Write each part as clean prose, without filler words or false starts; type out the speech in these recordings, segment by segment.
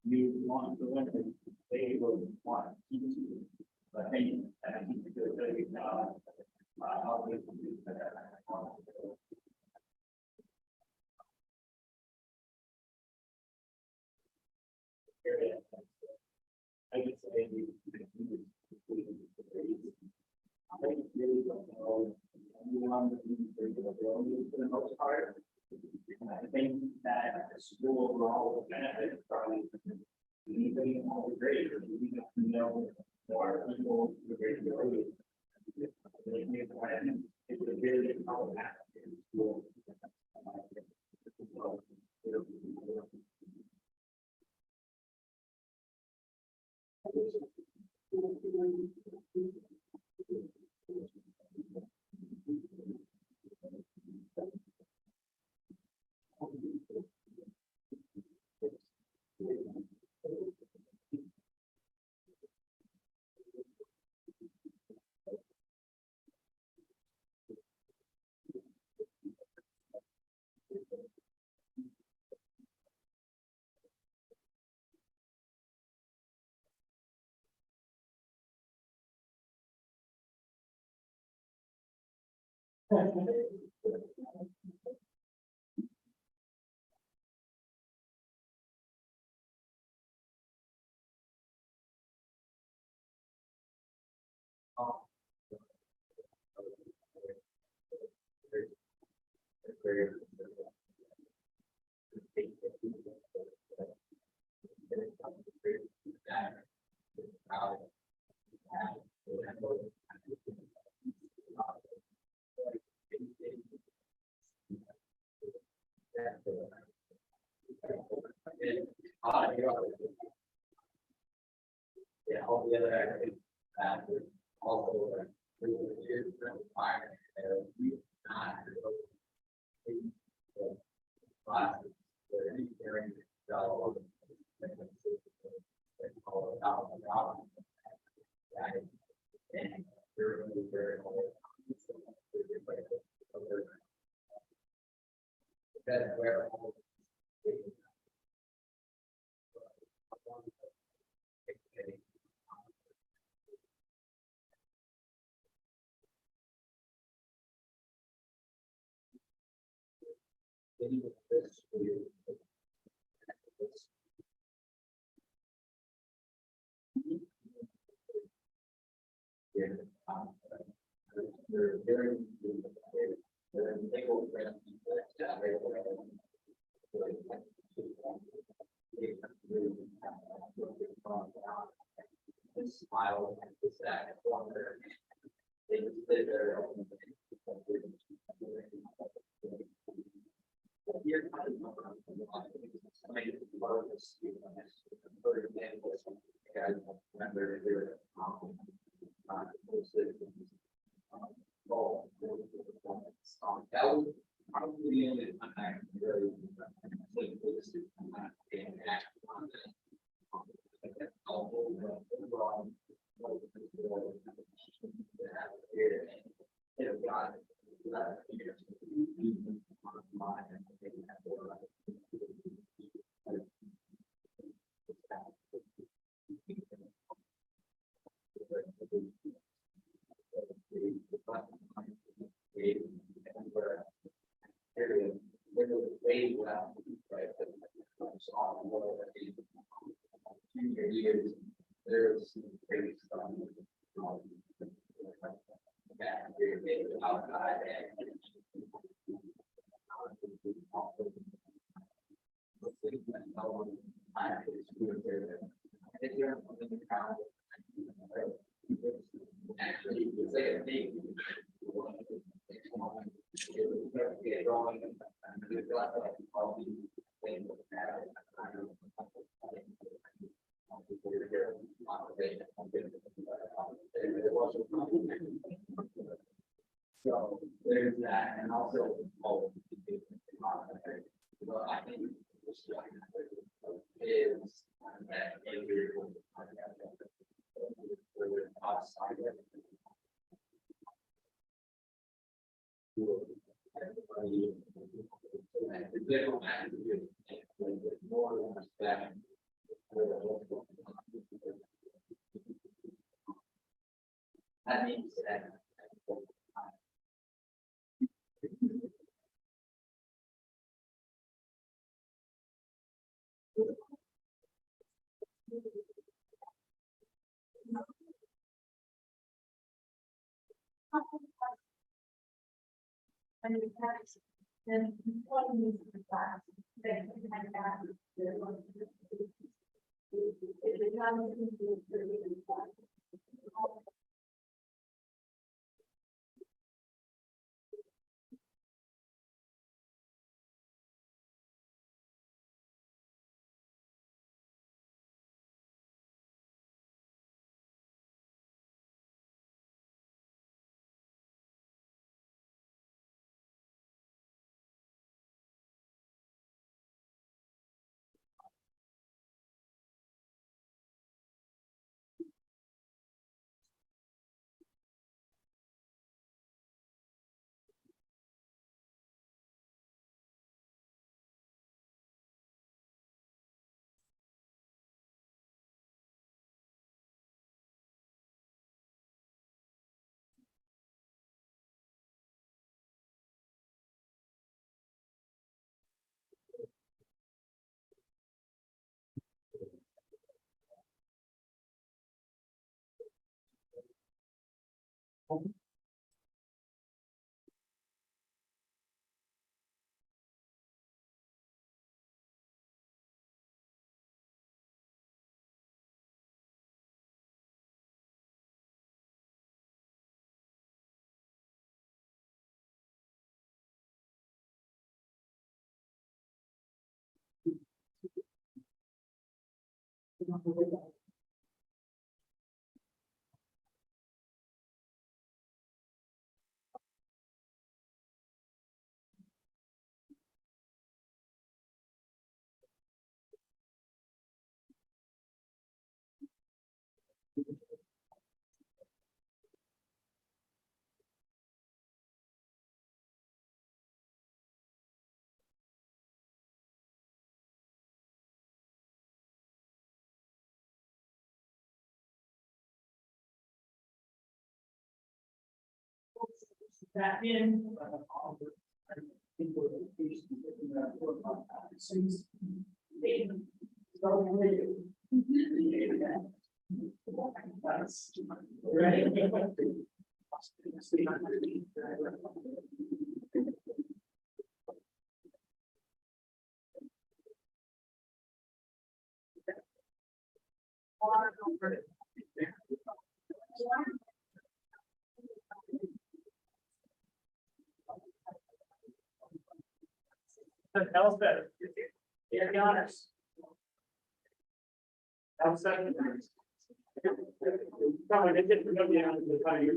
You want to limit, they will want to keep you. But I think it's a good thing, how we can do that. I would say I really don't know anyone that needs to do for the most part. And I think that the school overall will benefit from even all the grades, we need to know more people the grade ability. It's a really problematic in school. Yeah, all the other activities also smile and this that wonder. They just sit there. You're kind of for example, guys remember their that was probably the only time I really act on that. Years, there's great stuff. Outside actually, it's like a thing. So there's that, and also well, I think is that outside That means that. Then one needs to be class. Then you can have that. That in. That was better. Yeah, be honest. That was second. Come on, it didn't go down to the fire.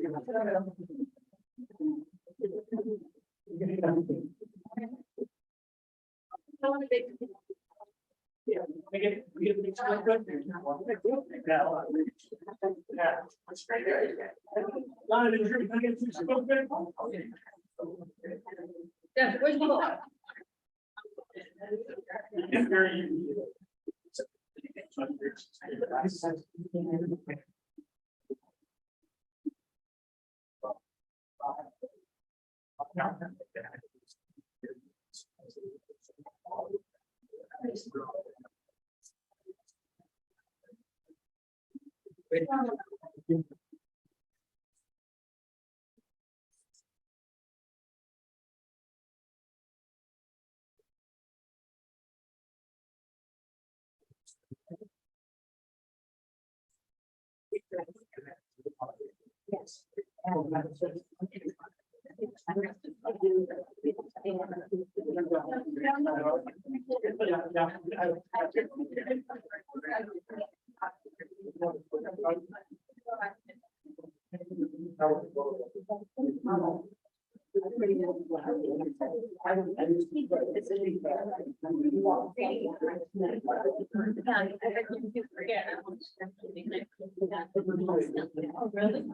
Yeah, we get mixed up. Yeah. Not an injury, I get to smoke it. Yeah, where's the ball? It's very easy. Yes. Oh, really?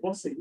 We'll see.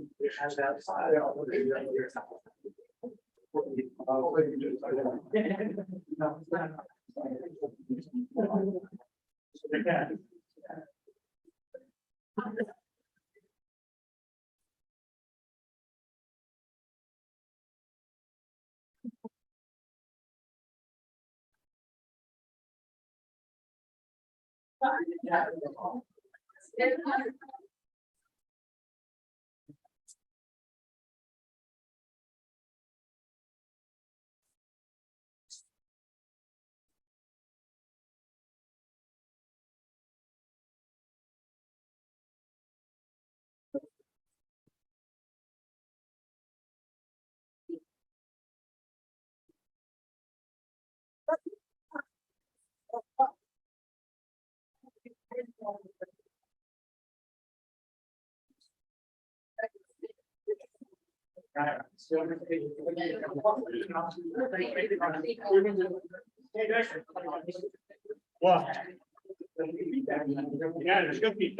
Wow. Yeah, there's gonna be.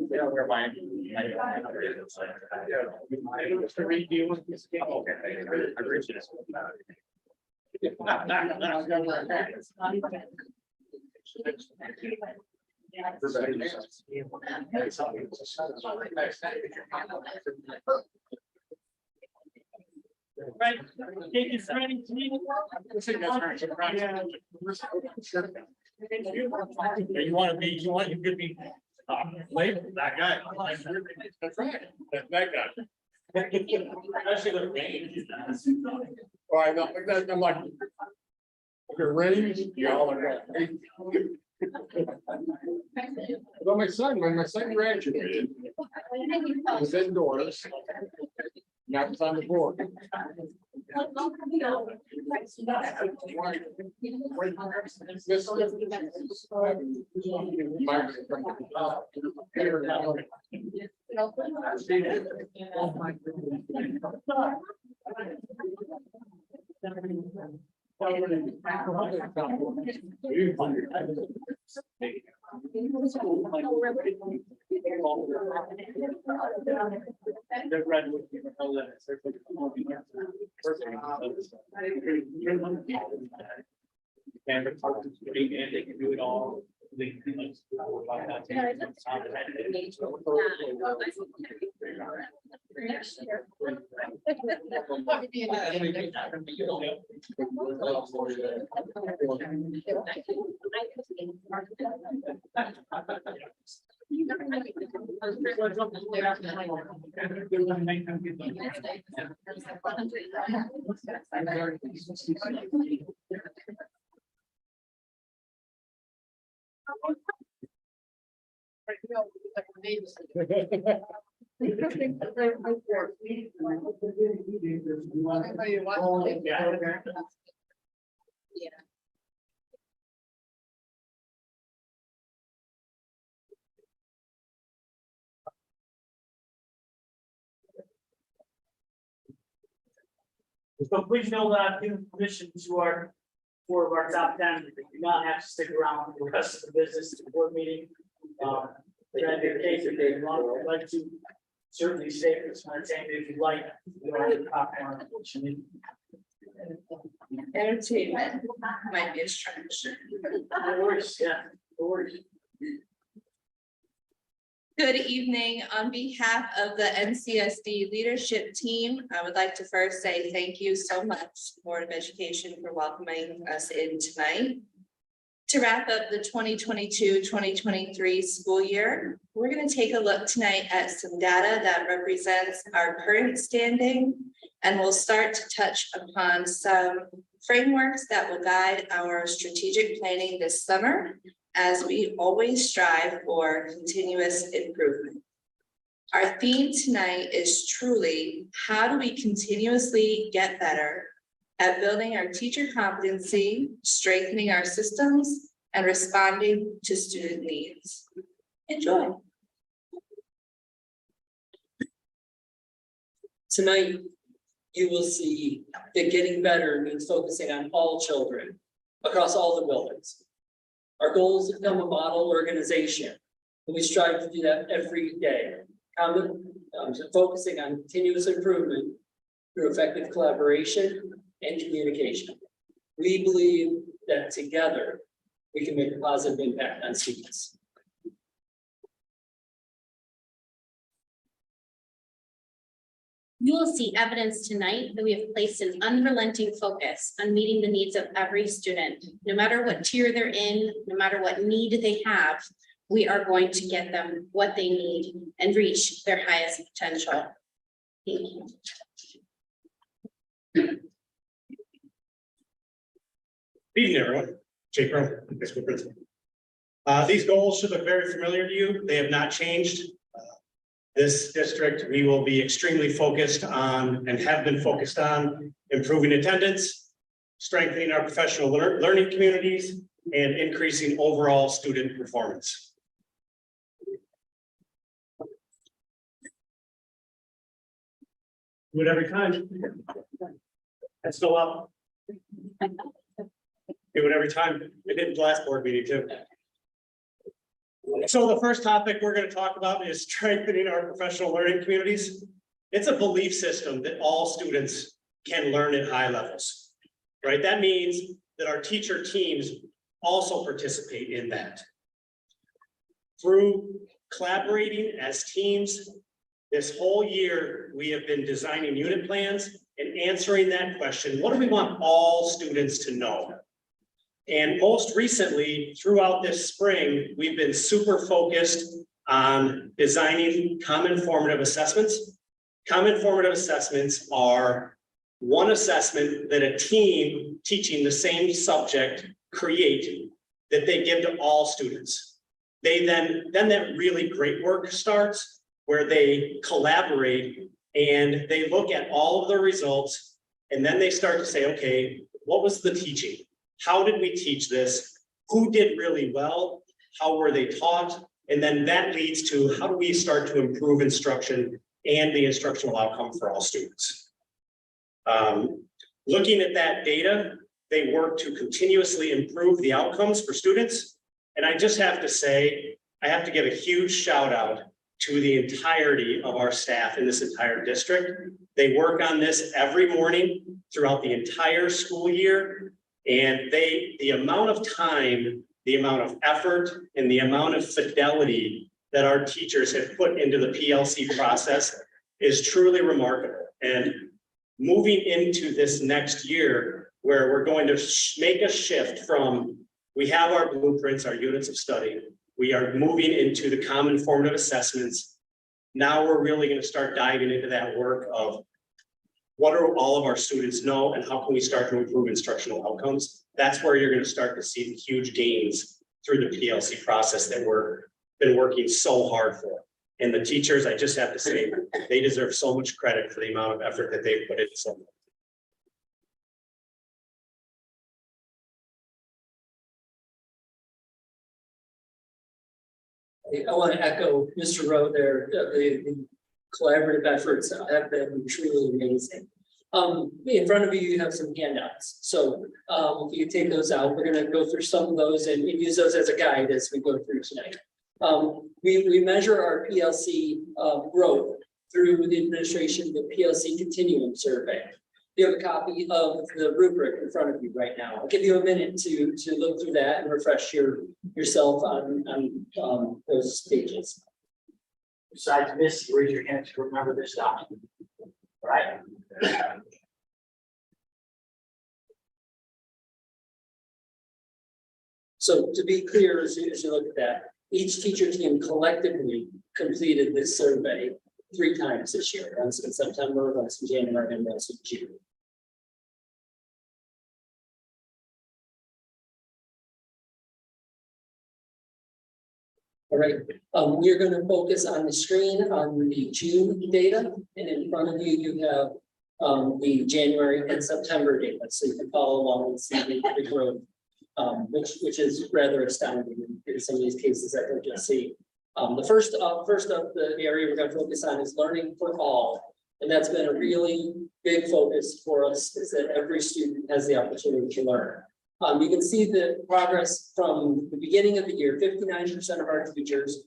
Yeah, we're buying. Mr. Reed, do you want this game? Okay. I appreciate Right, take your friend. You want to be, you could be labeled that guy. That's right. That guy. Especially the range. Oh, I know, I'm like. If you're ready, y'all are ready. Well, my son, when my son graduated, I was indoors. Now it's on the board. And they can do it all. They can So please know that I've given permission to our, 4 of our top 10, they do not have to stick around for the rest of the business board meeting. Try to get a case if they want, I'd like to certainly safe as entertainment if you like. You don't have to popcorn, unfortunately. Entertainment might be a stretch. No worries, yeah, no worries. Good evening. On behalf of the NCSD leadership team, I would like to first say thank you so much, Board of Education, for welcoming us in tonight. To wrap up the 2022-2023 school year, we're going to take a look tonight at some data that represents our current standing, and we'll start to touch upon some frameworks that will guide our strategic planning this summer, as we always strive for continuous improvement. Our theme tonight is truly, how do we continuously get better at building our teacher competency, strengthening our systems, and responding to student needs? Enjoy. Tonight, you will see that getting better means focusing on all children across all the buildings. Our goal is to become a model organization, and we strive to do that every day. Focusing on continuous improvement through effective collaboration and communication. We believe that together we can make a positive impact on students. You will see evidence tonight that we have placed an unrelenting focus on meeting the needs of every student. No matter what tier they're in, no matter what need they have, we are going to get them what they need and reach their highest potential. Thank you. Good evening, everyone. Jake Rowe, high school principal. These goals should look very familiar to you. They have not changed. This district, we will be extremely focused on and have been focused on improving attendance, strengthening our professional learning communities, and increasing overall student performance. Do it every time. That's still up. Do it every time. It did the last board meeting too. So the first topic we're going to talk about is strengthening our professional learning communities. It's a belief system that all students can learn at high levels, right? That means that our teacher teams also participate in that. Through collaborating as teams, this whole year, we have been designing unit plans and answering that question. What do we want all students to know? And most recently, throughout this spring, we've been super focused on designing common formative assessments. Common formative assessments are one assessment that a team teaching the same subject create that they give to all students. They then that really great work starts where they collaborate and they look at all of the results, and then they start to say, okay, what was the teaching? How did we teach this? Who did really well? How were they taught? And then that leads to how do we start to improve instruction and the instructional outcome for all students? Looking at that data, they work to continuously improve the outcomes for students. And I just have to say, I have to give a huge shout out to the entirety of our staff in this entire district. They work on this every morning throughout the entire school year. And the amount of time, the amount of effort, and the amount of fidelity that our teachers have put into the PLC process is truly remarkable. And moving into this next year, where we're going to make a shift from, we have our blueprints, our units of study, we are moving into the common formative assessments. Now we're really going to start diving into that work of what do all of our students know and how can we start to improve instructional outcomes? That's where you're going to start to see the huge gains through the PLC process that we've been working so hard for. And the teachers, I just have to say, they deserve so much credit for the amount of effort that they've put into something. I want to echo Mr. Rowe there. The collaborative efforts have been truly amazing. In front of you, you have some handouts. So if you take those out, we're going to go through some of those and use those as a guide as we go through tonight. We measure our PLC growth through the administration, the PLC Continuum Survey. You have a copy of the rubric in front of you right now. I'll give you a minute to look through that and refresh yourself on those pages. Besides this, raise your hand to remember this document. Right? So to be clear, as you look at that, each teacher team collectively completed this survey 3 times this year, once in September, once in January, and once in June. All right, we're going to focus on the screen on the June data, and in front of you, you have the January and September data, so you can follow along and see the growth, which is rather astounding in some of these cases that we're just seeing. The first of the area we're going to focus on is learning for all, and that's been a really big focus for us, is that every student has the opportunity to learn. You can see the progress from the beginning of the year. 59% of our teachers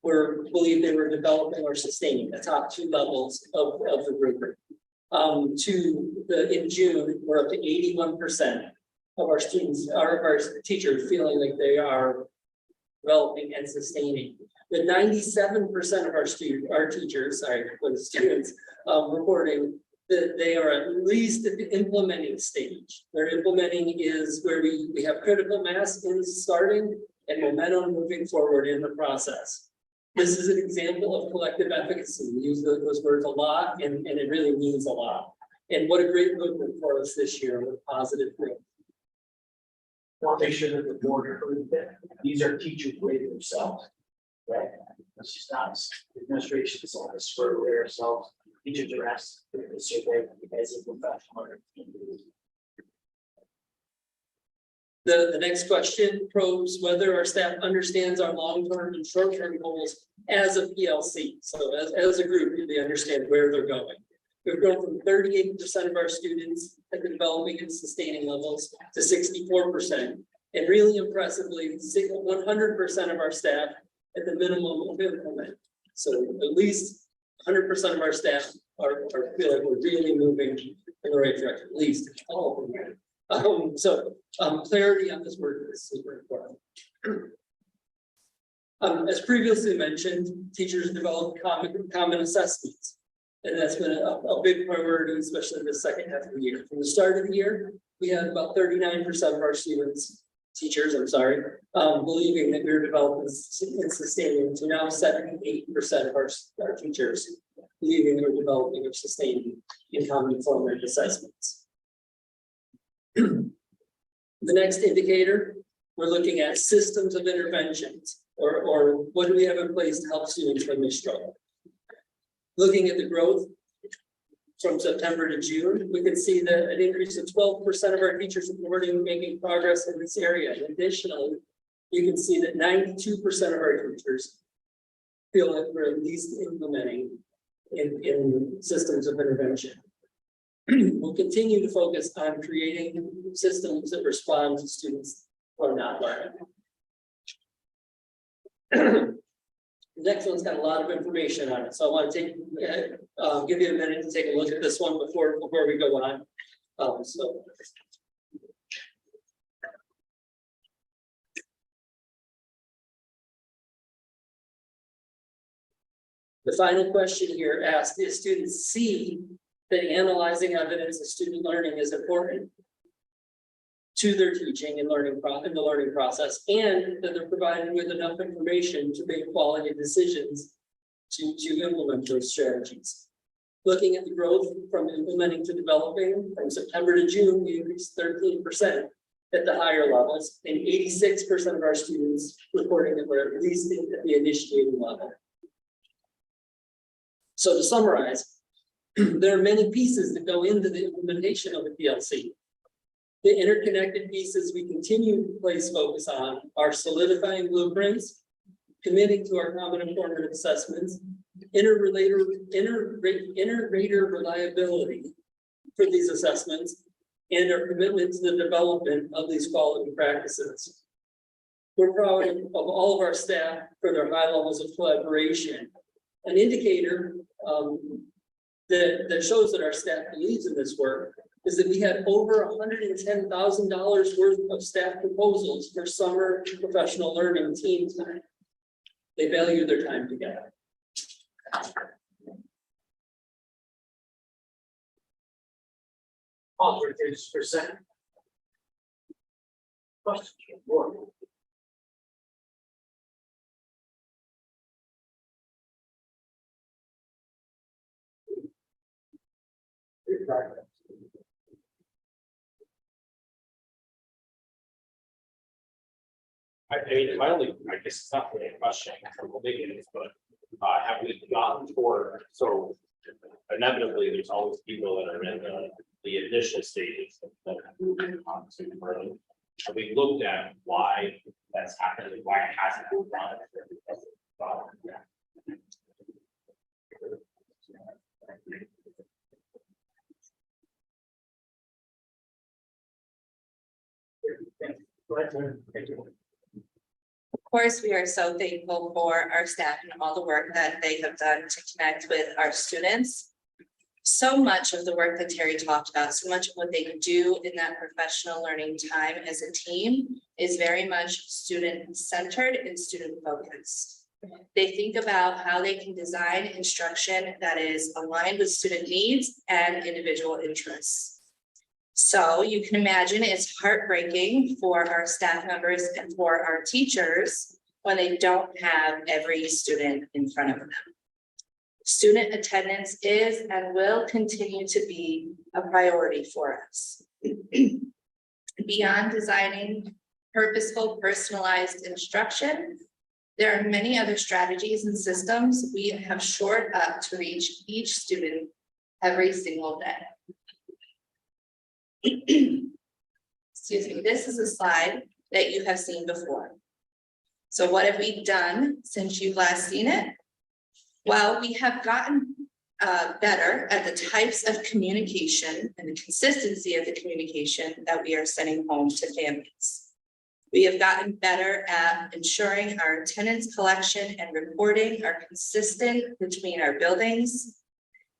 believe they were developing or sustaining the top 2 levels of the rubric. In June, we're up to 81% of our students, our teachers feeling like they are developing and sustaining. The 97% of our teachers, for the students, reporting that they are at least at the implementing stage. Their implementing is where we have critical mass in starting and momentum moving forward in the process. This is an example of collective efficacy. We use those words a lot, and it really means a lot. And what a great movement for us this year with positive growth. I want to make sure that the board heard that these are teachers rating themselves. Right? This is not administration, it's all this for ourselves. Teachers are asked to survey as a professional. The next question probes whether our staff understands our long-term and short-term goals as a PLC. So as a group, they understand where they're going. We've grown from 38% of our students at the developing and sustaining levels to 64%. And really impressively, 100% of our staff at the minimum of implement. So at least 100% of our staff feel like we're really moving in the right direction, at least all of them. Clarity on this word is super important. As previously mentioned, teachers develop common assessments. And that's been a big priority, especially in the second half of the year. From the start of the year, we had about 39% of our teachers, believing that we were developing and sustaining, to now 78% of our teachers believing we're developing or sustaining in common formative assessments. The next indicator, we're looking at systems of interventions, or what do we have in place to help students when they struggle. Looking at the growth from September to June, we can see that an increase of 12% of our teachers are already making progress in this area. Additionally, you can see that 92% of our teachers feel that we're at least implementing in systems of intervention. We'll continue to focus on creating systems that respond to students who are not learning. The next one's got a lot of information on it, so I want to give you a minute to take a look at this one before we go on. The final question here asks, do students see that analyzing evidence of student learning is important to their teaching and learning in the learning process, and that they're provided with enough information to make quality decisions to implement those strategies? Looking at the growth from implementing to developing, from September to June, we increased 13% at the higher levels, and 86% of our students reporting that we're at least at the initiating level. So to summarize, there are many pieces that go into the implementation of the PLC. The interconnected pieces we continue to place focus on are solidifying blueprints, committing to our common informative assessments, inter-rater reliability for these assessments, and our commitment to the development of these quality practices. We're proud of all of our staff for their high levels of collaboration an indicator that shows that our staff believes in this work is that we had over $110,000 worth of staff proposals for summer professional learning team time. They value their time together. Authorization for second. Question, board. I mean, my only, I guess it's not really a question, I'm thinking is, but, have we gotten for, so inevitably, there's always people that are in the initial stages that are on to early. Have we looked at why that's happening, why it hasn't been done? Go ahead, Tony. Thank you. Of course, we are so thankful for our staff and all the work that they have done to connect with our students. So much of the work that Terry talked about, so much of what they do in that professional learning time as a team is very much student-centered and student-focused. They think about how they can design instruction that is aligned with student needs and individual interests. So you can imagine it's heartbreaking for our staff members and for our teachers when they don't have every student in front of them. Student attendance is and will continue to be a priority for us. Beyond designing purposeful, personalized instruction, there are many other strategies and systems we have shored up to reach each student every single day. Excuse me, this is a slide that you have seen before. So what have we done since you've last seen it? Well, we have gotten better at the types of communication and the consistency of the communication that we are sending home to families. We have gotten better at ensuring our attendance collection and reporting are consistent between our buildings.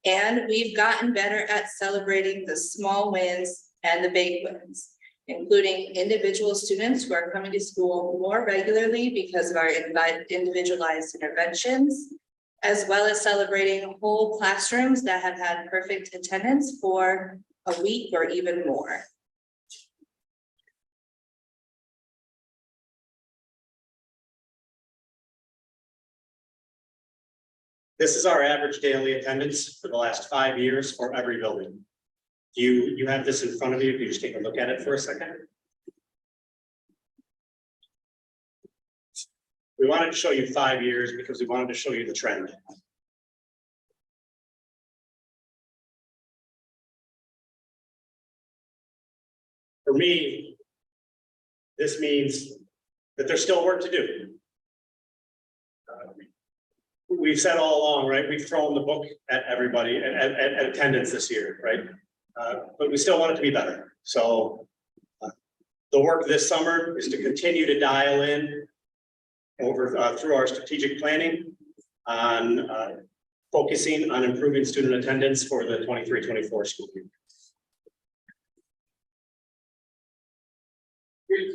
And we've gotten better at celebrating the small wins and the big wins, including individual students who are coming to school more regularly because of our individualized interventions, as well as celebrating whole classrooms that have had perfect attendance for a week or even more. This is our average daily attendance for the last 5 years for every building. You have this in front of you. If you just take a look at it for a second. We wanted to show you 5 years because we wanted to show you the trend. For me, this means that there's still work to do. We've said all along, right? We've thrown the book at everybody at attendance this year, right? But we still want it to be better. So the work this summer is to continue to dial in over through our strategic planning on focusing on improving student attendance for the 23-24 school year.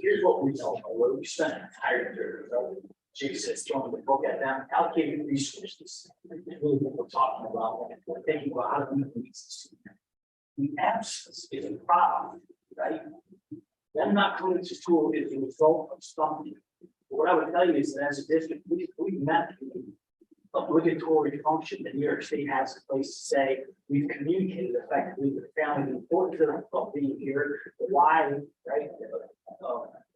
Here's what we know, where we spent an entire year. Jesus, throwing the book at them, allocating resources. Really what we're talking about, when we're thinking about how to meet the needs. The absence is a problem, right? Them not coming to school is a result of something. What I would tell you is that as a district, we met the obligatory function that New York State has in place to say, we've communicated effectively with the family, the importance of being here, why, right?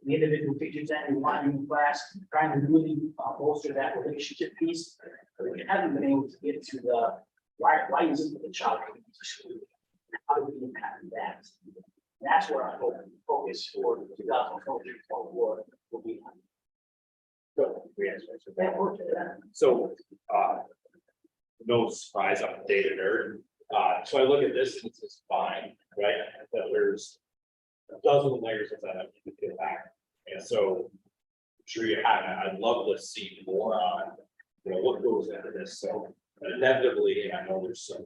The individual teachers and why in class, trying to really bolster that relationship piece. But we haven't been able to get to the why isn't the child coming to school? How do we impact that? That's where our focus for 2024 will be. So, That works for that. So, no surprise, I'm a data nerd. So I look at this, and this is fine, right? But there's a dozen layers of that I need to peel back. And so, I'm sure you have, I'd love to see more on you know, what goes into this, so inevitably, I know there's some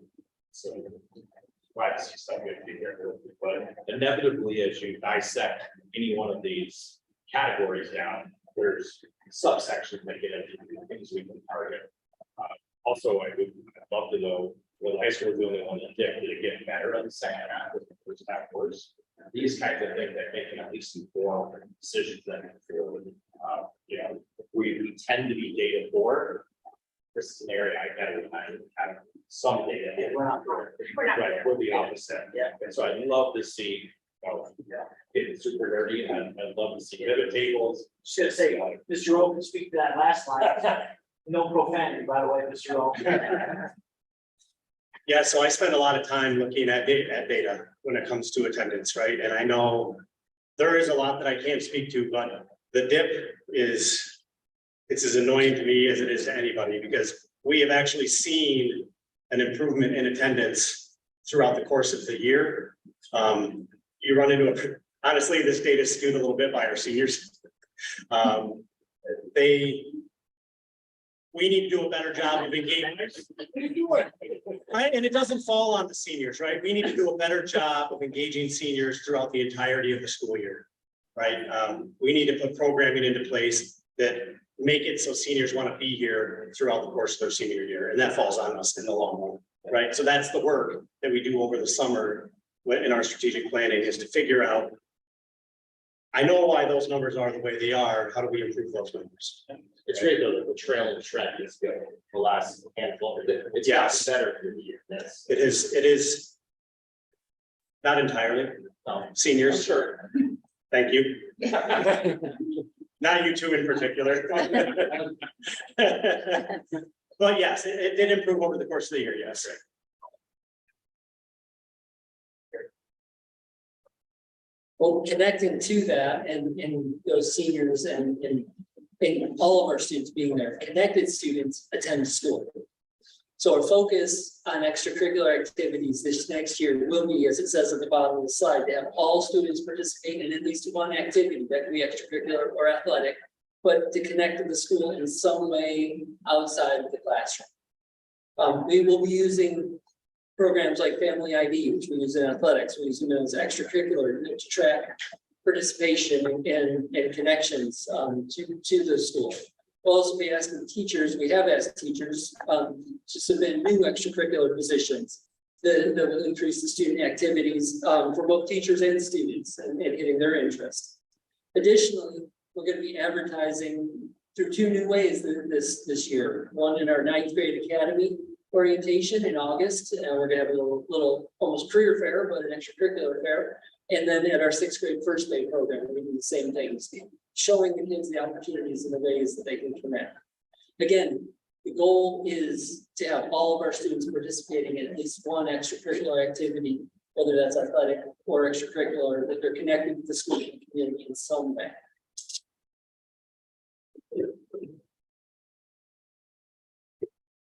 privacy stuff we have to be careful with, but inevitably, as you dissect any one of these categories down, there's subsections that get into the things we can target. Also, I'd love to know, well, high school is the only one that did it get better on the second half, with the first half worse? These kinds of things that make at least inform decisions that you know, we tend to be data poor. This is an area I gotta have some data. Right, we're the opposite. Yeah. And so I'd love to see, getting super nerdy, and I'd love to see pivot tables. Just gonna say, Mr. O can speak to that last line. No profanity, by the way, Mr. O. Yeah, so I spend a lot of time looking at data when it comes to attendance, right? And I know there is a lot that I can't speak to, but the dip it's as annoying to me as it is to anybody, because we have actually seen an improvement in attendance throughout the course of the year. You run into honestly, this data is skewed a little bit by our seniors. We need to do a better job of engaging. Right, and it doesn't fall on the seniors, right? We need to do a better job of engaging seniors throughout the entirety of the school year. Right, we need to put programming into place that make it so seniors want to be here throughout the course of their senior year, and that falls on us in the long run, right? So that's the work that we do over the summer in our strategic planning, is to figure out. I know why those numbers are the way they are. How do we improve those numbers? It's great though, that the trailing trend is good, the last handful, it's Yes. gotten better through the year, that's. It is. Not entirely, seniors, Sure. thank you. Not you two in particular. But yes, it did improve over the course of the year, yes. Well, connecting to that and those seniors and all of our students being there, connected students attend school. So our focus on extracurricular activities this next year will be, as it says at the bottom of the slide, to have all students participate in at least one activity that can be extracurricular or athletic, but to connect to the school in some way outside of the classroom. We will be using programs like Family ID, which we use in athletics. We use them as extracurricular to track participation and connections to the school. We'll also be asking teachers, we have asked teachers to submit new extracurricular positions that will increase the student activities for both teachers and students and hitting their interest. Additionally, we're going to be advertising through two new ways this year. One in our 9th grade academy orientation in August, and we're gonna have a little almost career fair, but an extracurricular fair. And then at our 6th grade first day program, we do the same things, showing the kids the opportunities and the ways that they can connect. Again, the goal is to have all of our students participating in at least one extracurricular activity, whether that's athletic or extracurricular, that they're connected with the school community in some way.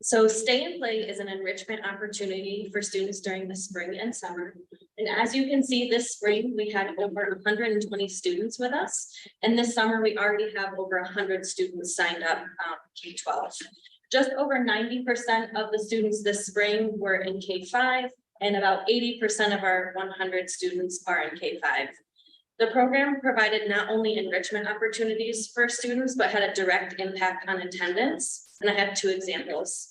So Stay and Play is an enrichment opportunity for students during the spring and summer. And as you can see, this spring, we had over 120 students with us. And this summer, we already have over 100 students signed up K-12. Just over 90% of the students this spring were in K-5, and about 80% of our 100 students are in K-5. The program provided not only enrichment opportunities for students, but had a direct impact on attendance. And I have two examples.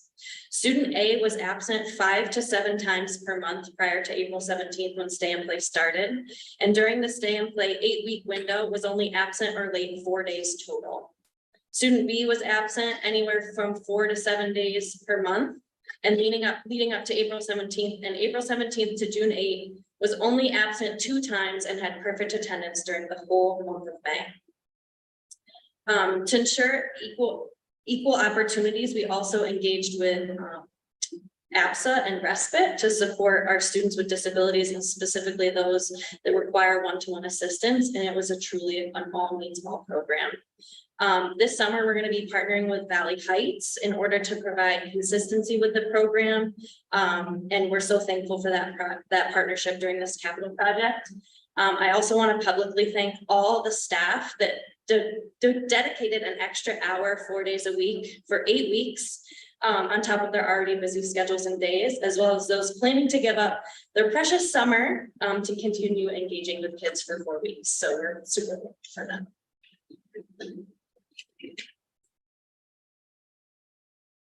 Student A was absent 5 to 7 times per month prior to April 17th when Stay and Play started. And during the Stay and Play 8-week window was only absent or late 4 days total. Student B was absent anywhere from 4 to 7 days per month. And leading up to April 17th and April 17th to June 8th was only absent 2 times and had perfect attendance during the whole month of May. To ensure equal opportunities, we also engaged with APSA and Respite to support our students with disabilities, and specifically those that require one-to-one assistance. And it was a truly an all means all program. This summer, we're going to be partnering with Valley Heights in order to provide consistency with the program. And we're so thankful for that partnership during this capital project. I also want to publicly thank all the staff that dedicated an extra hour, 4 days a week for 8 weeks. On top of their already busy schedules and days, as well as those planning to give up their precious summer to continue engaging with kids for 4 weeks. So we're super grateful for them.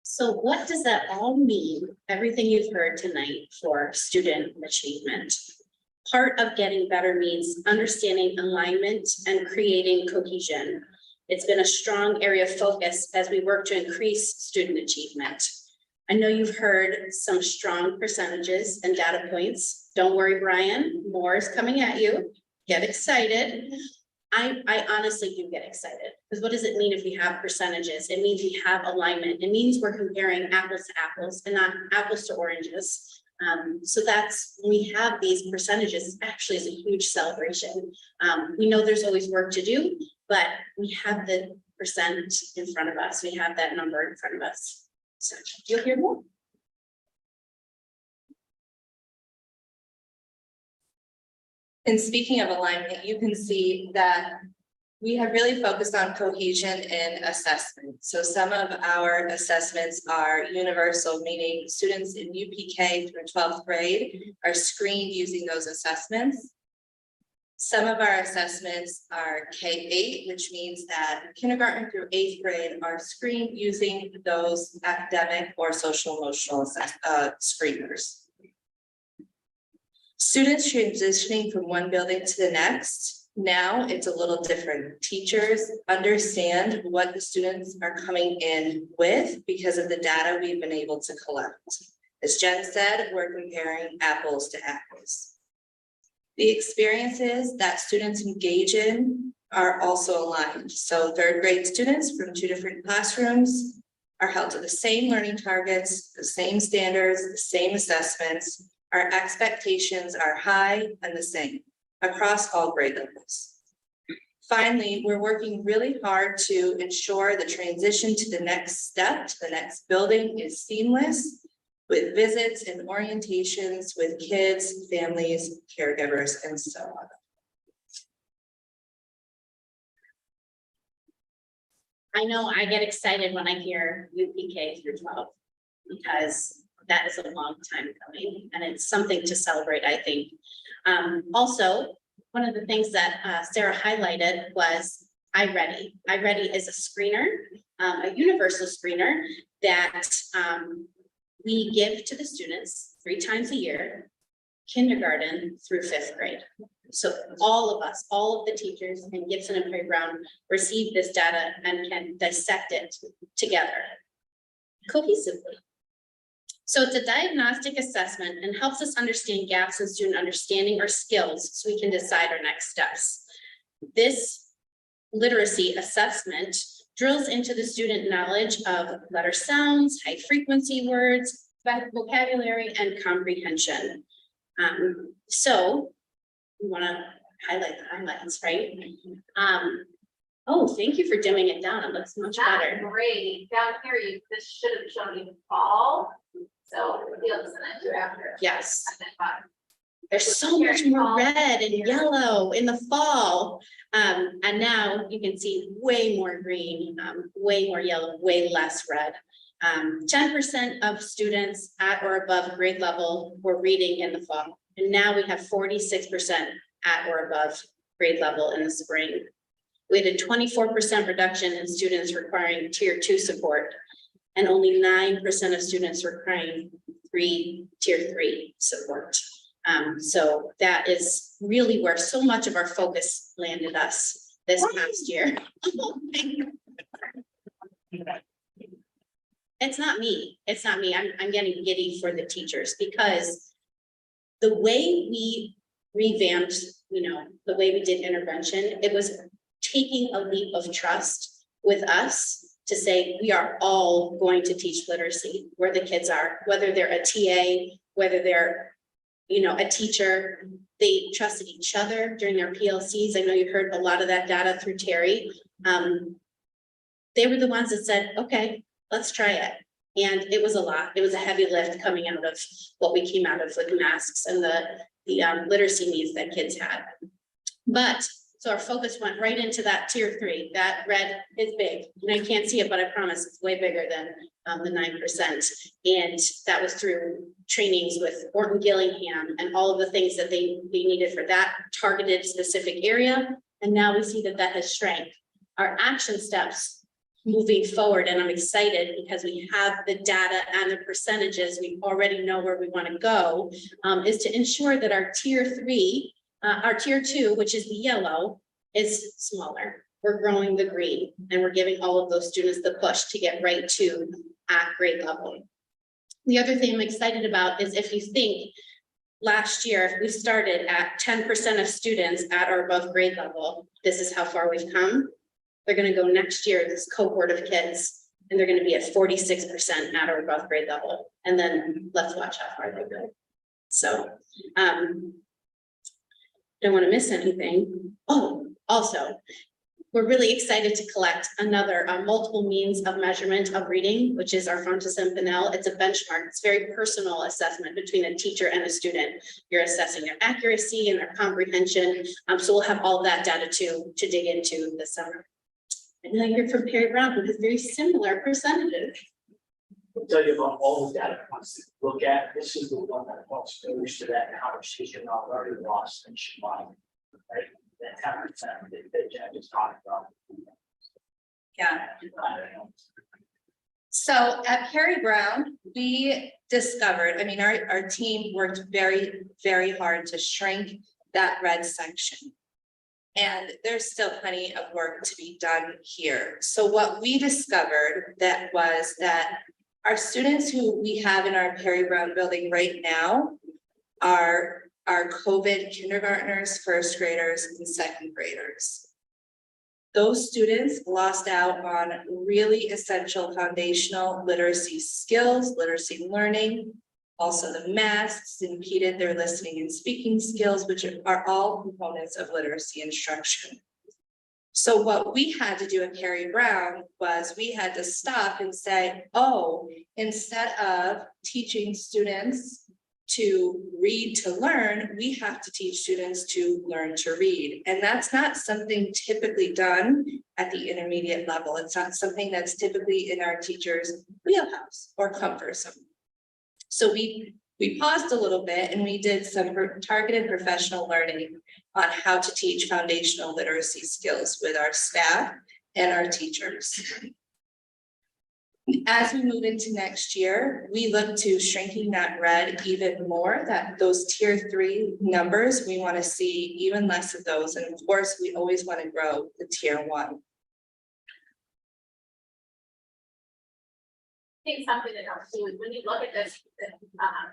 So what does that all mean? Everything you've heard tonight for student achievement. Part of getting better means understanding alignment and creating cohesion. It's been a strong area of focus as we work to increase student achievement. I know you've heard some strong percentages and data points. Don't worry, Brian, more is coming at you. Get excited. I honestly do get excited, because what does it mean if we have percentages? It means we have alignment. It means we're comparing apples to apples and not apples to oranges. So that's, when we have these percentages, it actually is a huge celebration. We know there's always work to do, but we have the percent in front of us. We have that number in front of us. So you'll hear more. And speaking of alignment, you can see that we have really focused on cohesion and assessment. So some of our assessments are universal, meaning students in UPK through 12th grade are screened using those assessments. Some of our assessments are K-8, which means that kindergarten through 8th grade are screened using those academic or social emotional screeners. Students transitioning from one building to the next, now it's a little different. Teachers understand what the students are coming in with because of the data we've been able to collect. As Jen said, we're comparing apples to apples. The experiences that students engage in are also aligned. So 3rd grade students from 2 different classrooms are held to the same learning targets, the same standards, the same assessments. Our expectations are high and the same across all grade levels. Finally, we're working really hard to ensure the transition to the next step, to the next building is seamless with visits and orientations with kids, families, caregivers, and so on. I know I get excited when I hear UPK through 12 because that is a long time coming and it's something to celebrate, I think. Also, one of the things that Sarah highlighted was iReady. iReady is a screener, a universal screener that we give to the students 3 times a year, kindergarten through 5th grade. So all of us, all of the teachers in Gibson and Perry Brown receive this data and can dissect it together cohesively. So it's a diagnostic assessment and helps us understand gaps in student understanding or skills so we can decide our next steps. This literacy assessment drills into the student knowledge of letter sounds, high frequency words, vocabulary, and comprehension. So we want to highlight the highlights, right? Oh, thank you for dimming it down. It looks much better. Great, down here, this should have shown you fall, so you'll listen to it after. Yes. And then bottom. There's so much more red and yellow in the fall. And now you can see way more green, way more yellow, way less red. 10% of students at or above grade level were reading in the fall. And now we have 46% at or above grade level in the spring. We had a 24% reduction in students requiring tier 2 support, and only 9% of students requiring tier 3 support. So that is really where so much of our focus landed us this past year. It's not me. It's not me. I'm getting giddy for the teachers because the way we revamped, the way we did intervention, it was taking a leap of trust with us to say, we are all going to teach literacy where the kids are, whether they're a TA, whether they're, a teacher. They trusted each other during their PLCs. I know you heard a lot of that data through Terry. They were the ones that said, okay, let's try it. And it was a lot. It was a heavy lift coming out of what we came out of with masks and the literacy needs that kids had. But, so our focus went right into that tier 3. That red is big, and I can't see it, but I promise it's way bigger than the 9%. And that was through trainings with Orton Gillingham and all of the things that they needed for that targeted specific area. And now we see that that has shrank. Our action steps moving forward, and I'm excited because we have the data and the percentages, we already know where we want to go, is to ensure that our tier 3, our tier 2, which is the yellow, is smaller. We're growing the green, and we're giving all of those students the push to get right to at grade level. The other thing I'm excited about is if you think last year, we started at 10% of students at or above grade level. This is how far we've come. They're going to go next year, this cohort of kids, and they're going to be at 46% at or above grade level. And then let's watch how far they go. So, don't want to miss anything. Oh, also, we're really excited to collect another multiple means of measurement of reading, which is our Fountas and Pinnell. It's a benchmark. It's very personal assessment between a teacher and a student. You're assessing their accuracy and their comprehension. So we'll have all of that data to dig into this summer. And then you're from Perry Brown, who has very similar percentages. I'll tell you about all the data points to look at. This is the one that helps finish to that conversation I've already lost nationwide. Right, that 10% that Jen just talked about. Yeah. I don't know. So at Perry Brown, we discovered, I mean, our team worked very, very hard to shrink that red section. And there's still plenty of work to be done here. So what we discovered was that our students who we have in our Perry Brown building right now are COVID kindergartners, first graders, and second graders. Those students lost out on really essential foundational literacy skills, literacy learning. Also, the masks impeded their listening and speaking skills, which are all components of literacy instruction. So what we had to do at Perry Brown was we had to stop and say, oh, instead of teaching students to read to learn, we have to teach students to learn to read. And that's not something typically done at the intermediate level. It's not something that's typically in our teachers' wheelhouse or comfort zone. So we paused a little bit and we did some targeted professional learning on how to teach foundational literacy skills with our staff and our teachers. As we move into next year, we look to shrinking that red even more, that those tier 3 numbers, we want to see even less of those. And of course, we always want to grow the tier 1. I think something that helps too is when you look at this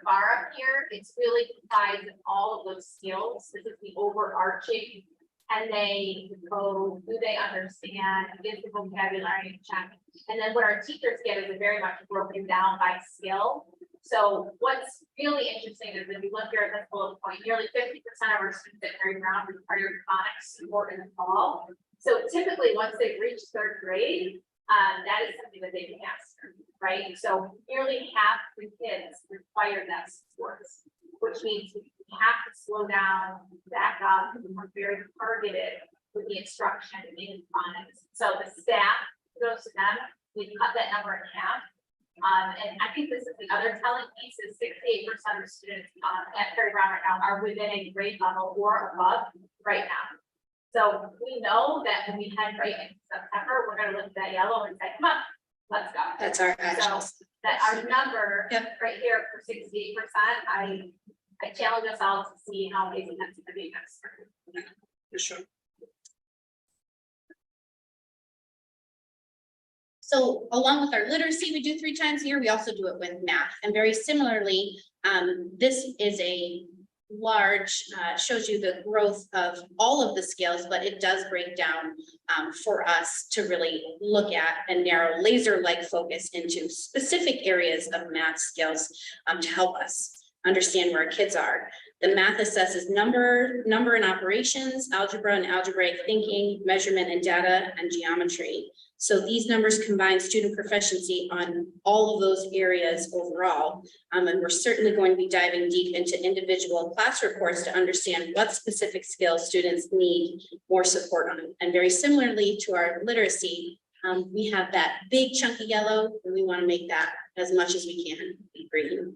bar up here, it's really comprised of all of those skills. This is the overarching. And they go, do they understand, is the vocabulary check? And then what our teachers get is very much broken down by skill. So what's really interesting is if you look here at this bullet point, nearly 50% of our students at Perry Brown require phonics support in the fall. So typically, once they've reached 3rd grade, that is something that they can master, right? So nearly half the kids require that support, which means we have to slow down, back up, and we're very targeted with the instruction in phonics. So the staff, goes to them, we cut that number in half. And I think this is the other telling piece is 68% of students at Perry Brown right now are within a grade level or above right now. So we know that when we head right into September, we're going to look at that yellow and say, come on, let's go. That's our actions. So that our number Yep. right here for 68%, I challenge us all to see how amazing that's going to be next year. For sure. So along with our literacy, we do 3 times a year. We also do it with math. And very similarly, this is a large, shows you the growth of all of the skills, but it does break down for us to really look at and narrow laser-like focus into specific areas of math skills to help us understand where our kids are. The math assesses number and operations, algebra and algebraic thinking, measurement and data, and geometry. So these numbers combine student proficiency on all of those areas overall. And we're certainly going to be diving deep into individual class reports to understand what specific skills students need more support on. And very similarly to our literacy, we have that big chunky yellow, and we want to make that as much as we can be green.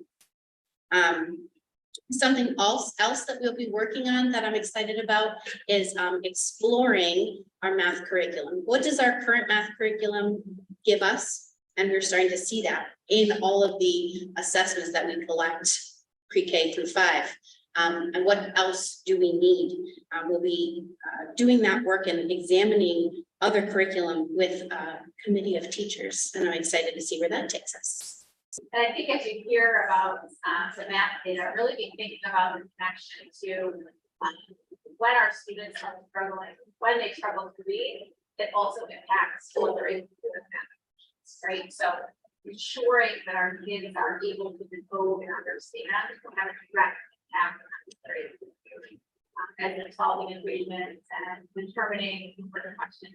Something else that we'll be working on that I'm excited about is exploring our math curriculum. What does our current math curriculum give us? And we're starting to see that in all of the assessments that we collect pre-K through 5. And what else do we need? We'll be doing that work and examining other curriculum with a committee of teachers, and I'm excited to see where that takes us. And I think as you hear about the math data, really be thinking about the connection to when our students are struggling, when they struggle to read, it also impacts what they're able to do with math, right? So ensuring that our kids are able to decode and understand and have a direct impact on what they're able to do. As they're solving equations and determining important questions.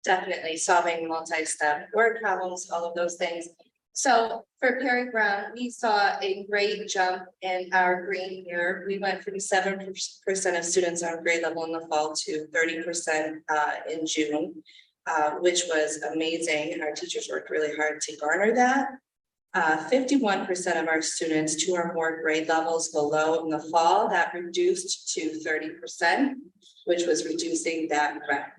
Definitely solving multi-step word problems, all of those things. So for Perry Brown, we saw a great jump in our green here. We went from 7% of students on grade level in the fall to 30% in June, which was amazing. Our teachers worked really hard to garner that. 51% of our students 2 or more grade levels below in the fall, that reduced to 30%, which was reducing that gap.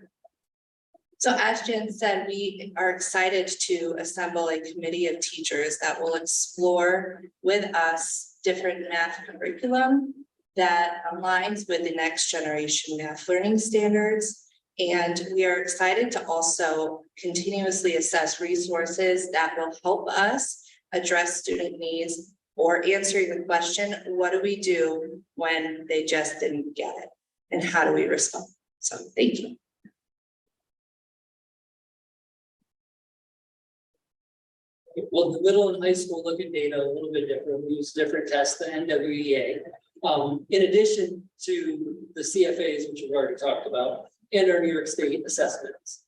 So as Jen said, we are excited to assemble a committee of teachers that will explore with us different math curriculum that aligns with the next generation math learning standards. And we are excited to also continuously assess resources that will help us address student needs or answering the question, what do we do when they just didn't get it? And how do we respond? So thank you. Well, the middle and high school look at data a little bit different. We use different tests than NWEA. In addition to the CFAs, which we've already talked about, and our New York State assessments.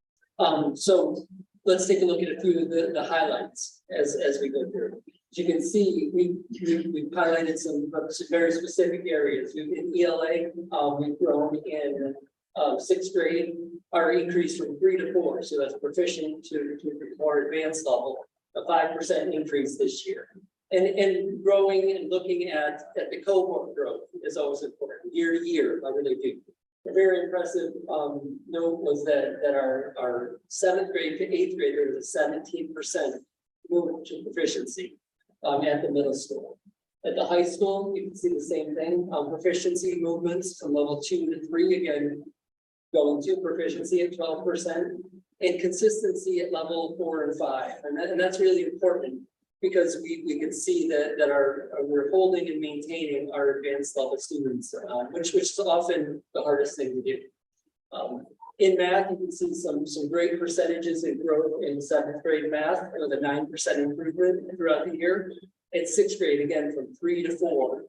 So let's take a look at a few of the highlights as we go through. As you can see, we've highlighted some very specific areas. In ELA, we've grown in 6th grade, our increase from 3 to 4, so that's proficient to more advanced level, a 5% increase this year. And growing and looking at the cohort growth is always important, year to year, I really do. A very impressive note was that our 7th grade to 8th grader was a 17% movement to proficiency at the middle school. At the high school, you can see the same thing, proficiency movements from level 2 to 3, again, going to proficiency at 12%, and consistency at level 4 and 5. And that's really important because we can see that we're holding and maintaining our advanced level students, which is often the hardest thing to do. In math, you can see some great percentages in growth in 7th grade math with a 9% improvement throughout the year. In 6th grade, again, from 3 to 4,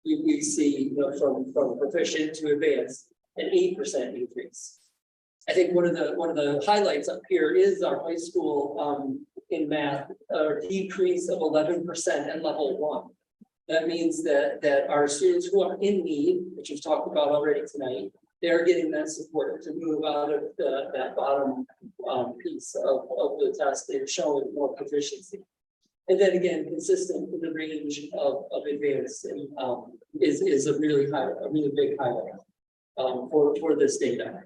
we see from proficient to advanced an 8% increase. I think one of the highlights up here is our high school in math, a decrease of 11% at level 1. That means that our students who are in need, which we've talked about already tonight, they're getting that support to move out of that bottom piece of the test. They're showing more proficiency. And then again, consistent with the range of advanced is a really big highlight for this data.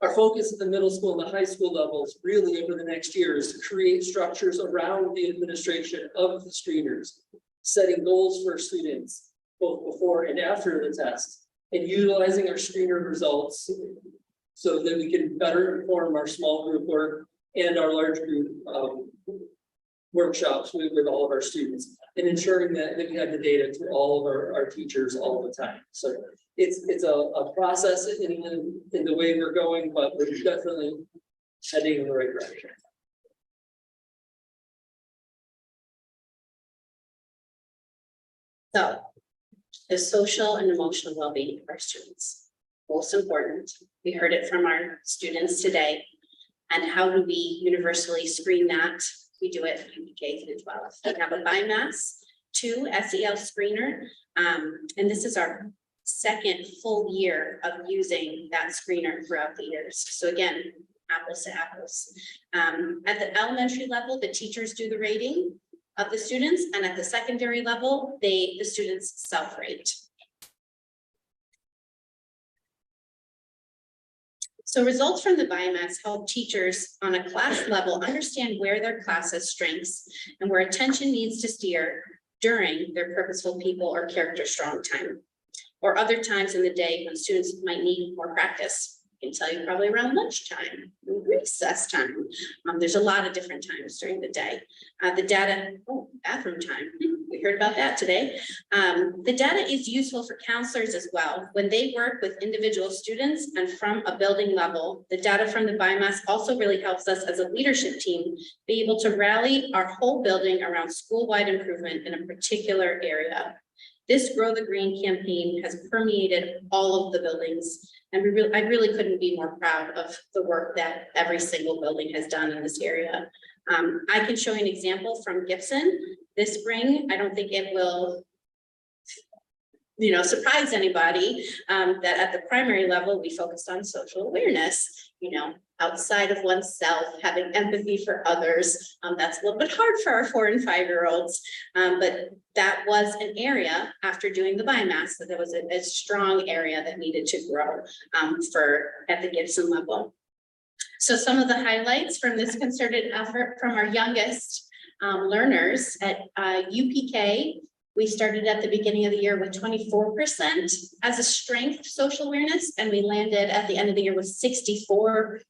Our focus at the middle school and the high school levels really over the next year is to create structures around the administration of the screeners, setting goals for students both before and after the test, and utilizing our screener results so that we can better inform our small group work and our large group workshops with all of our students, and ensuring that we have the data to all of our teachers all the time. So it's a process in the way we're going, but we're definitely heading in the right direction. So the social and emotional well-being of our students. most important. We heard it from our students today. And how do we universally screen that? We do it in K through 12. We have a BIMAS 2 SEL screener. And this is our second full year of using that screener throughout the years. So again, apples to apples. At the elementary level, the teachers do the rating of the students, and at the secondary level, the students self-rate. So results from the BIMAS help teachers on a class level understand where their class has strengths and where attention needs to steer during their purposeful people or character strong time, or other times in the day when students might need more practice. I can tell you probably around lunchtime, recess time. There's a lot of different times during the day. The data, bathroom time. We heard about that today. The data is useful for counselors as well. When they work with individual students and from a building level, the data from the BIMAS also really helps us as a leadership team be able to rally our whole building around school-wide improvement in a particular area. This Grow the Green campaign has permeated all of the buildings. And I really couldn't be more proud of the work that every single building has done in this area. I can show you an example from Gibson this spring. I don't think it will, surprise anybody that at the primary level, we focused on social awareness, outside of oneself, having empathy for others. That's a little bit hard for our 4 and 5-year-olds, but that was an area after doing the BIMAS that there was a strong area that needed to grow at the Gibson level. So some of the highlights from this concerted effort from our youngest learners at UPK. We started at the beginning of the year with 24% as a strength social awareness, and we landed at the end of the year with 64%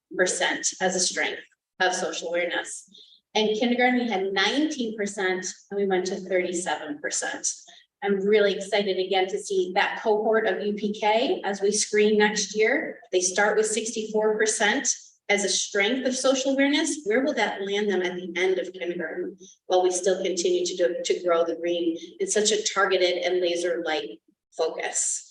as a strength of social awareness. In kindergarten, we had 19% and we went to 37%. I'm really excited again to see that cohort of UPK as we screen next year. They start with 64% as a strength of social awareness. Where will that land them at the end of kindergarten while we still continue to grow the green in such a targeted and laser-like focus?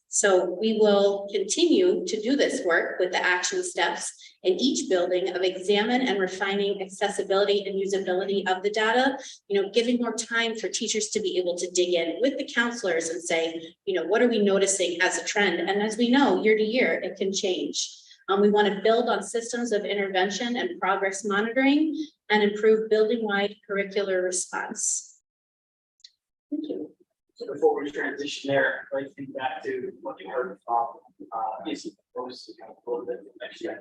So we will continue to do this work with the action steps in each building of examine and refining accessibility and usability of the data, giving more time for teachers to be able to dig in with the counselors and say, what are we noticing as a trend? And as we know, year to year, it can change. We want to build on systems of intervention and progress monitoring and improve building-wide curricular response. Thank you. So before we transition there, I'd like to think back to what you heard from Casey, a little bit next year.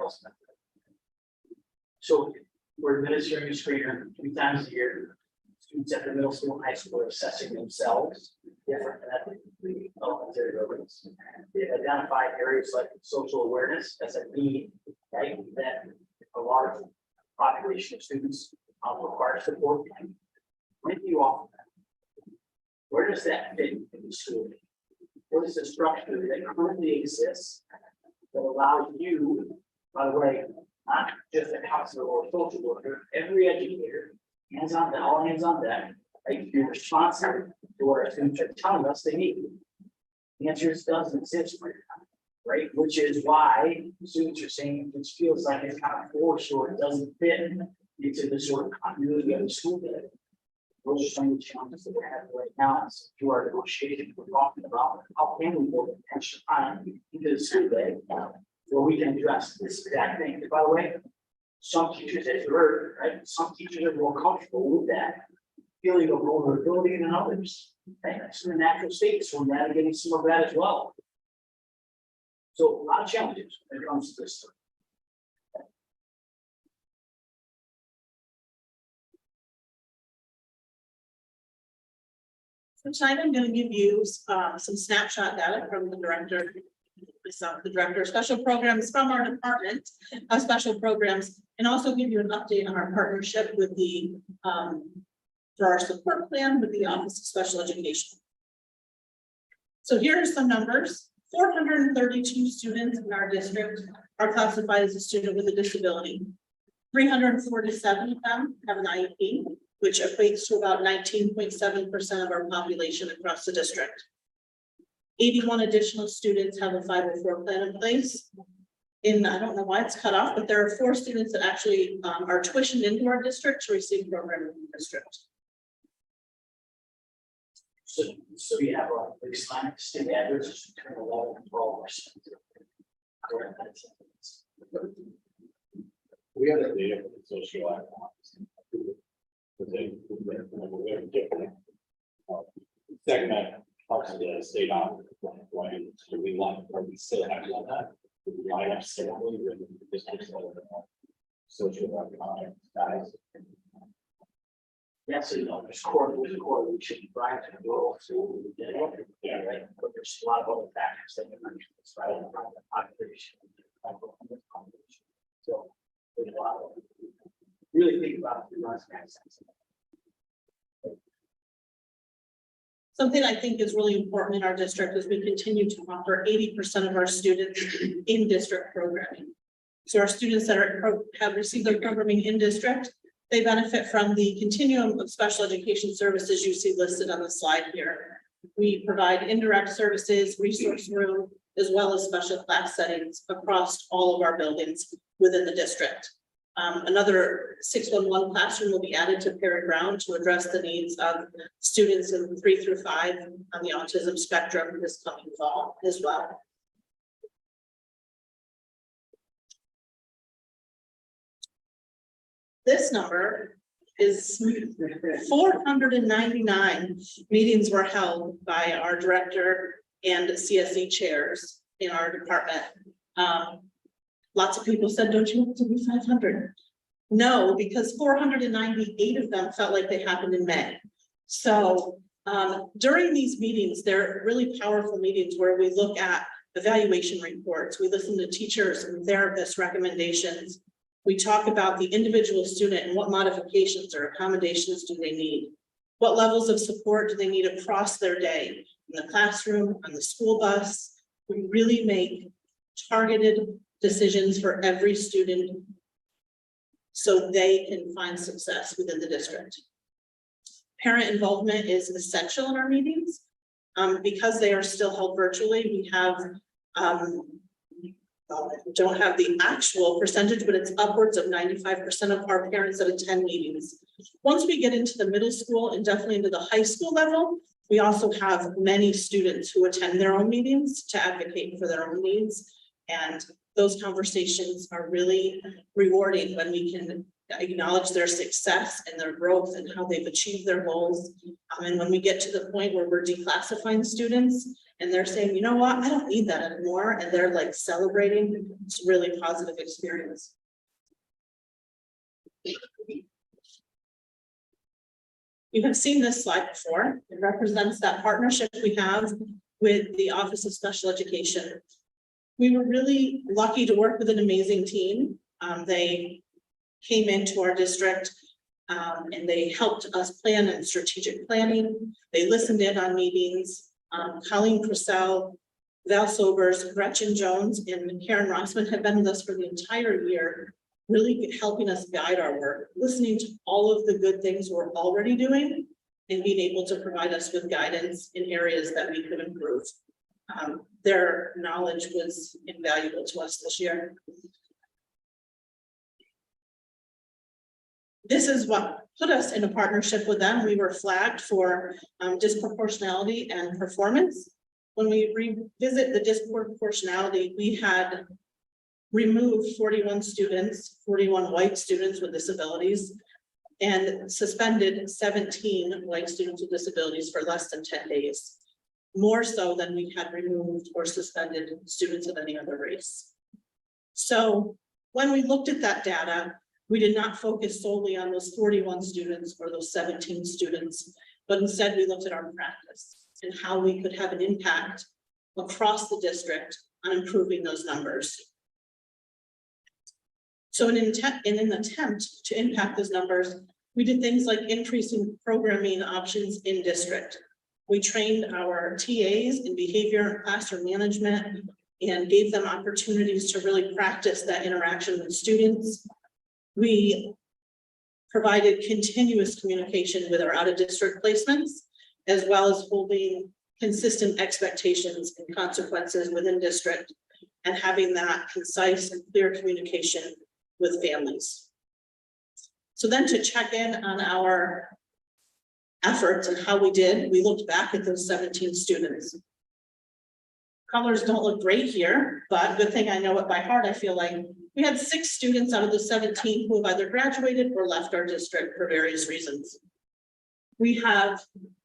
So we're administering a screener 3 times a year. Students at the middle school and high school are assessing themselves different than the elementary buildings. They've identified areas like social awareness as a need, right? That a large population of students require support. When do you offer that? Where does that fit in the school? What is the structure that currently exists that allows you, by the way, not just a counselor or a social worker, every educator, hands on deck, all hands on deck, right? You're responsive to what our students are telling us they need. The answer is doesn't exist right now, right? Which is why students are saying it feels like it's kind of forced or it doesn't fit into the sort of continuity of the school day. Those are some of the challenges that we have right now. So through our negotiations, we're talking about how can we build extra time into the school day where we can address this exact thing. And by the way, some teachers, as you heard, right? Some teachers are more comfortable with that feeling of vulnerability than others. Right? That's the natural state, so we're navigating some of that as well. So a lot of challenges when it comes to this stuff. So tonight I'm going to give you some snapshot data from the director of special programs from our department of special programs, and also give you an update on our partnership with the for our support plan with the Office of Special Education. So here are some numbers. 432 students in our district are classified as a student with a disability. 347 of them have an IEP, which equates to about 19.7% of our population across the district. 81 additional students have a 504 plan in place. And I don't know why it's cut off, but there are 4 students that actually are tuitioned into our district to receive programming in the district. So you have a baseline state average is between 11 and 12%. Correct. We have a data for socioeconomics. We have different segment parts of the state on when we want, or we still have on that. We line up similarly with the districts of socioeconomic guys. Yes, you know, there's correlation, right, to rural, so we did it, yeah, right, but there's a lot of other factors that you mentioned, right, population. So, there's a lot of, really think about the last sense. Something I think is really important in our district is we continue to offer 80% of our students in district programming. So our students that have received their programming in district, they benefit from the continuum of special education services you see listed on the slide here. We provide indirect services, resource room, as well as special class settings across all of our buildings within the district. Another 611 classroom will be added to Perry Brown to address the needs of students in 3 through 5 on the autism spectrum this coming fall as well. This number is 499 meetings were held by our director and CSE chairs in our department. Lots of people said, don't you want to be 500? No, because 498 of them felt like they happened in May. So during these meetings, they're really powerful meetings where we look at evaluation reports. We listen to teachers and therapists' recommendations. We talk about the individual student and what modifications or accommodations do they need? What levels of support do they need across their day? In the classroom, on the school bus? We really make targeted decisions for every student so they can find success within the district. Parent involvement is essential in our meetings. Because they are still held virtually, we have don't have the actual percentage, but it's upwards of 95% of our parents that attend meetings. Once we get into the middle school and definitely into the high school level, we also have many students who attend their own meetings to advocate for their own needs. And those conversations are really rewarding when we can acknowledge their success and their growth and how they've achieved their goals. And when we get to the point where we're declassifying students and they're saying, you know what, I don't need that anymore. And they're like celebrating, it's a really positive experience. You have seen this slide before. It represents that partnership we have with the Office of Special Education. We were really lucky to work with an amazing team. They came into our district and they helped us plan and strategic planning. They listened in on meetings. Colleen Purcell, Val Sobers, Gretchen Jones, and Karen Rossman have been with us for the entire year, really helping us guide our work, listening to all of the good things we're already doing and being able to provide us with guidance in areas that we could improve. Their knowledge was invaluable to us this year. This is what put us in a partnership with them. We were flagged for disproportionality and performance. When we revisit the disproportionality, we had removed 41 students, 41 white students with disabilities, and suspended 17 white students with disabilities for less than 10 days. More so than we had removed or suspended students of any other race. So when we looked at that data, we did not focus solely on those 41 students or those 17 students, but instead we looked at our practice and how we could have an impact across the district on improving those numbers. So in an attempt to impact those numbers, we did things like increasing programming options in district. We trained our TAs in behavior and classroom management and gave them opportunities to really practice that interaction with students. We provided continuous communication with our out-of-district placements, as well as holding consistent expectations and consequences within district, and having that concise and clear communication with families. So then to check in on our efforts and how we did, we looked back at those 17 students. Colors don't look great here, but good thing I know it by heart. I feel like we had 6 students out of the 17 who have either graduated or left our district for various reasons. We have,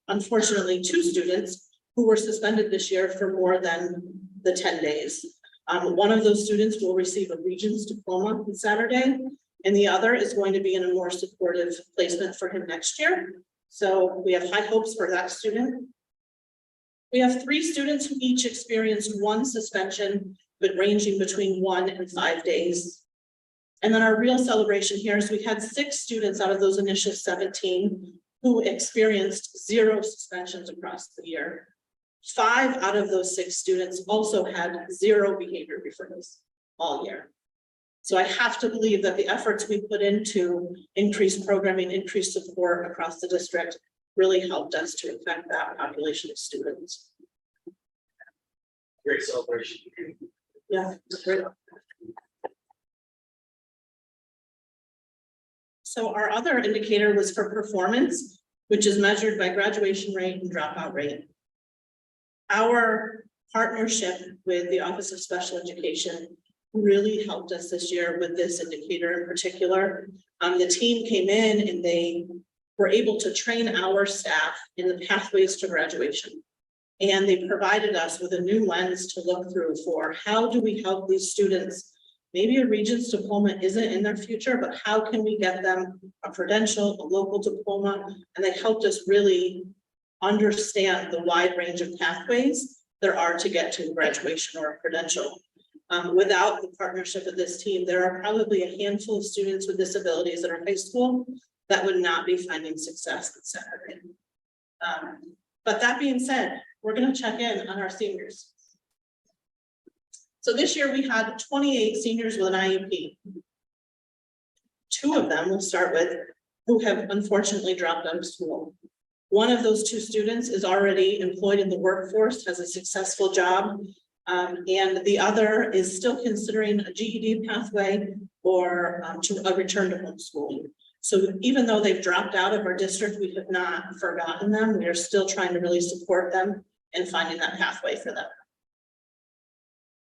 unfortunately, 2 students who were suspended this year for more than the 10 days. One of those students will receive a Regents diploma on Saturday, and the other is going to be in a more supportive placement for him next year. So we have high hopes for that student. We have 3 students who each experienced 1 suspension, but ranging between 1 and 5 days. And then our real celebration here is we had 6 students out of those initial 17 who experienced 0 suspensions across the year. 5 out of those 6 students also had 0 behavior referrals all year. So I have to believe that the efforts we put into increased programming, increased support across the district really helped us to affect that population of students. Great celebration. Yeah, great. So our other indicator was for performance, which is measured by graduation rate and dropout rate. Our partnership with the Office of Special Education really helped us this year with this indicator in particular. The team came in and they were able to train our staff in the pathways to graduation. And they provided us with a new lens to look through for how do we help these students. Maybe a Regents diploma isn't in their future, but how can we get them a credential, a local diploma? And they helped us really understand the wide range of pathways there are to get to graduation or a credential. Without the partnership of this team, there are probably a handful of students with disabilities in our high school that would not be finding success this Saturday. But that being said, we're going to check in on our seniors. So this year we had 28 seniors with an IEP. 2 of them, we'll start with, who have unfortunately dropped out of school. One of those 2 students is already employed in the workforce, has a successful job, and the other is still considering a GED pathway or to a return to homeschooling. So even though they've dropped out of our district, we have not forgotten them. We are still trying to really support them in finding that pathway for them.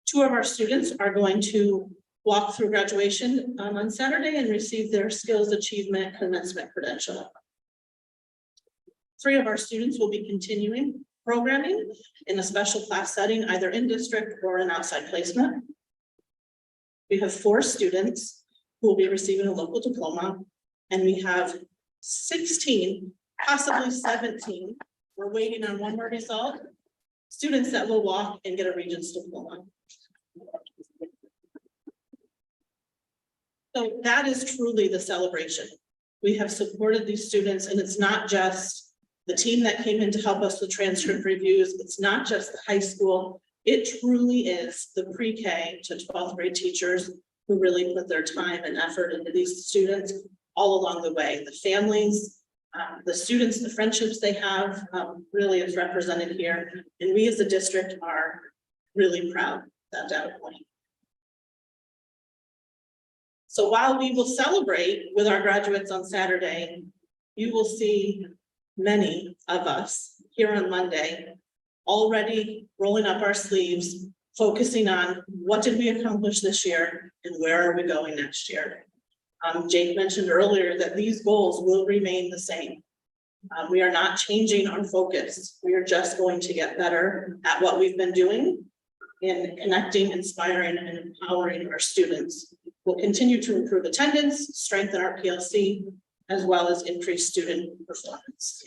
2 of our students are going to walk through graduation on Saturday and receive their skills achievement commencement credential. 3 of our students will be continuing programming in a special class setting, either in district or an outside placement. We have 4 students who will be receiving a local diploma, and we have 16, possibly 17, we're waiting on one more result, students that will walk and get a Regents diploma. So that is truly the celebration. We have supported these students, and it's not just the team that came in to help us with transcript reviews. It's not just the high school. It truly is the pre-K to 12th grade teachers who really put their time and effort into these students all along the way. The families, the students, the friendships they have really is represented here. And we as a district are really proud of that data point. So while we will celebrate with our graduates on Saturday, you will see many of us here on Monday already rolling up our sleeves, focusing on what did we accomplish this year and where are we going next year. Jake mentioned earlier that these goals will remain the same. We are not changing our focus. We are just going to get better at what we've been doing in connecting, inspiring, and empowering our students. We'll continue to improve attendance, strengthen our PLC, as well as increase student performance.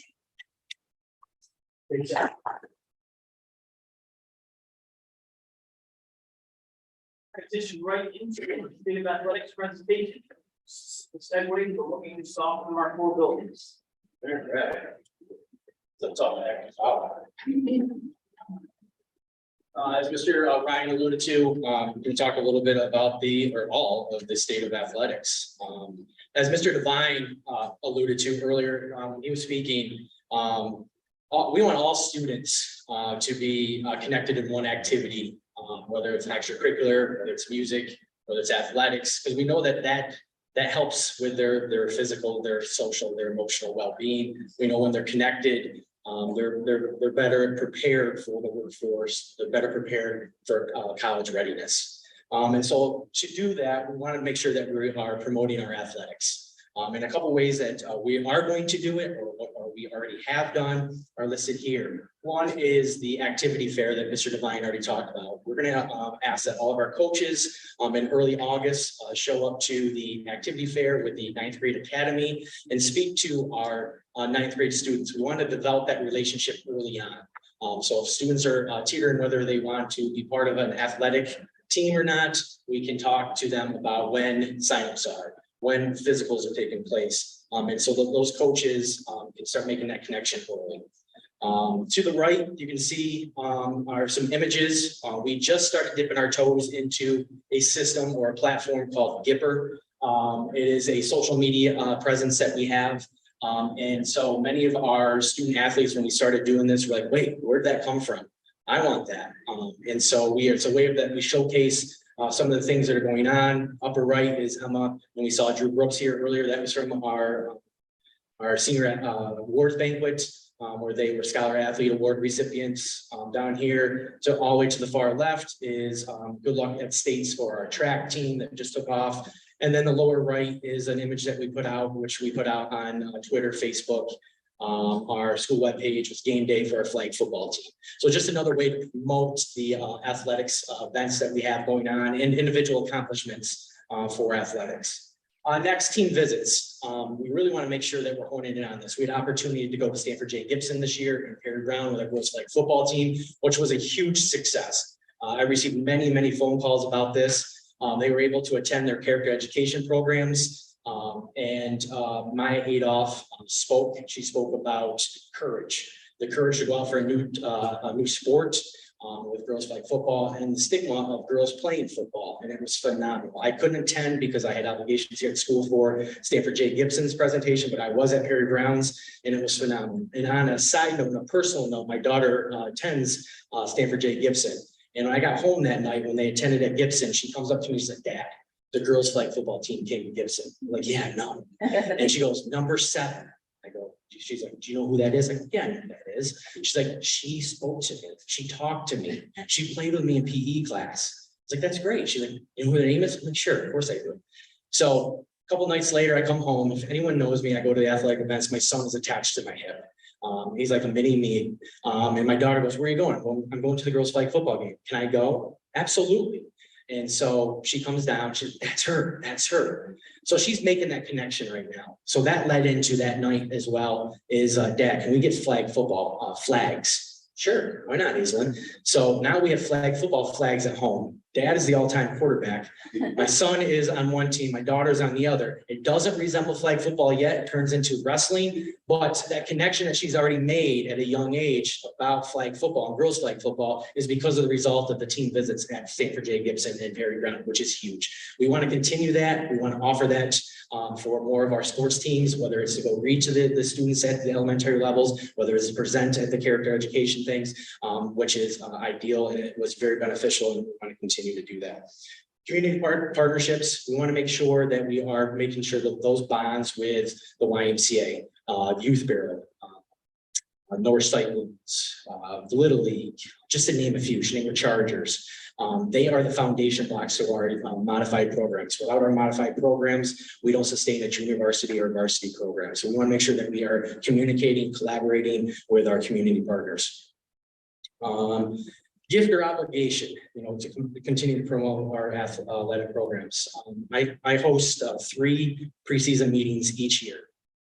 Transition right into the State of Athletics presentation. Segue to looking to soften our 4 buildings. That's all as Mr. Ryan alluded to, we talked a little bit about all of the state of athletics. As Mr. Devine alluded to earlier, when he was speaking, we want all students to be connected in one activity, whether it's an extracurricular, whether it's music, whether it's athletics, because we know that helps with their physical, their social, their emotional well-being. We know when they're connected, they're better prepared for the workforce, they're better prepared for college readiness. And so to do that, we want to make sure that we are promoting our athletics. And a couple ways that we are going to do it, or what we already have done, are listed here. One is the activity fair that Mr. Devine already talked about. We're going to ask that all of our coaches in early August show up to the activity fair with the 9th grade academy and speak to our 9th grade students. We want to develop that relationship early on. So if students are teetering whether they want to be part of an athletic team or not, we can talk to them about when signups are, when physicals are taking place. And so those coaches can start making that connection early. To the right, you can see are some images. We just started dipping our toes into a system or a platform called Gipper. It is a social media presence that we have. And so many of our student athletes, when we started doing this, were like, wait, where'd that come from? I want that. And so it's a way that we showcase some of the things that are going on. Upper right is Emma. When we saw Drew Brooks here earlier, that was from our senior awards banquet, where they were Scholar Athlete Award recipients. Down here, so all the way to the far left is good luck at States for our track team that just took off. And then the lower right is an image that we put out, which we put out on Twitter, Facebook. Our school webpage was game day for our flag football team. So just another way to promote the athletics events that we have going on and individual accomplishments for athletics. Next, team visits. We really want to make sure that we're honing in on this. We had an opportunity to go to Stanford J. Gibson this year and Perry Brown with our girls flag football team, which was a huge success. I received many phone calls about this. They were able to attend their character education programs. And Maya Adolph spoke. She spoke about courage, the courage to go out for a new sport with girls flag football, and the stigma of girls playing football. And it was phenomenal. I couldn't attend because I had obligations here at school for Stanford J. Gibson's presentation, but I was at Perry Brown's, and it was phenomenal. And on a side note, on a personal note, my daughter attends Stanford J. Gibson. And when I got home that night, when they attended at Gibson, she comes up to me and said, "Dad, the girls flag football team came to Gibson." I'm like, "Yeah, no." And she goes, "number 7. I go, she's like, "Do you know who that is?" I go, "Yeah, I know who that is." She's like, "She spoke to me. She talked to me. She played with me in PE class." It's like, "That's great." She's like, "You know who her name is?" I'm like, "Sure, of course I do." So a couple nights later, I come home. If anyone knows me, I go to the athletic events. My son is attached to my hip. He's like a mini me. And my daughter goes, "Where are you going?" "Well, I'm going to the girls flag football game." "Can I go?" "Absolutely." And so she comes down, that's her. So she's making that connection right now. So that led into that night as well is, "Dad, can we get flag football flags?" "Sure, why not, Aislinn?" So now we have flag football flags at home. Dad is the all-time quarterback. My son is on one team, my daughter's on the other. It doesn't resemble flag football yet, it turns into wrestling, but that connection that she's already made at a young age about flag football and girls flag football is because of the result of the team visits at Stanford J. Gibson and Perry Brown, which is huge. We want to continue that. We want to offer that for more of our sports teams, whether it's to go read to the students at the elementary levels, whether it's to present at the character education things, which is ideal, and it was very beneficial, and we want to continue to do that. Community partnerships, we want to make sure that we are making sure that those bonds with the YMCA, Youth Bureau, North Sightlands, the Little League, just to name a few, Schneider Chargers. They are the foundation blocks to our modified programs. Without our modified programs, we don't sustain a junior varsity or varsity program. So we want to make sure that we are communicating, collaborating with our community partners. Gift or obligation, to continue to promote our athletic programs. I host 3 preseason meetings each year.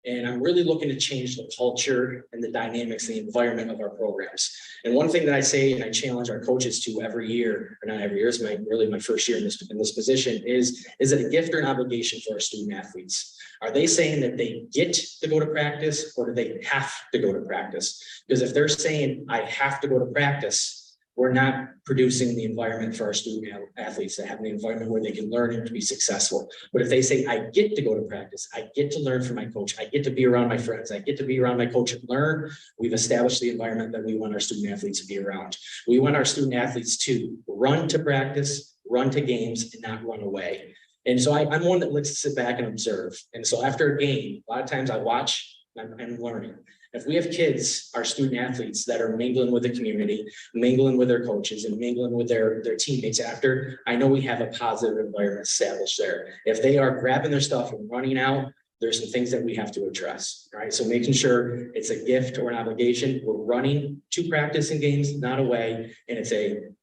And I'm really looking to change the culture and the dynamics, the environment of our programs. And one thing that I say, and I challenge our coaches to every year, or not every year, it's really my first year in this position, is it a gift or an obligation for our student athletes? Are they saying that they get to go to practice, or do they have to go to practice? Because if they're saying, "I have to go to practice," we're not producing the environment for our student athletes to have an environment where they can learn and to be successful. But if they say, I get to go to practice, I get to learn from my coach, I get to be around my friends, I get to be around my coach and learn, we've established the environment that we want our student athletes to be around. We want our student athletes to run to practice, run to games, and not run away. And so I'm one that likes to sit back and observe. And so after a game, a lot of times I watch and I'm learning. If we have kids, our student athletes that are mingling with the community, mingling with their coaches and mingling with their teammates after, I know we have a positive environment established there. If they are grabbing their stuff and running out, there's some things that we have to address, right? So making sure it's a gift or an obligation. We're running to practice and games, not away. And it's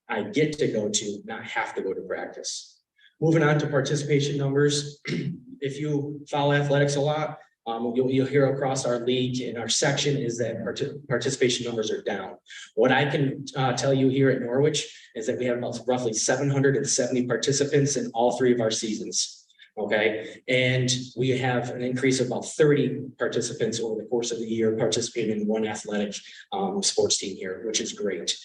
I get to go to, not have to go to practice. Moving on to participation numbers. If you follow athletics a lot, you'll hear across our league in our section is that participation numbers are down. What I can tell you here at Norwich is that we have about roughly 770 participants in all 3 of our seasons. Okay, and we have an increase of about 30 participants over the course of the year participating in one athletic sports team here, which is great.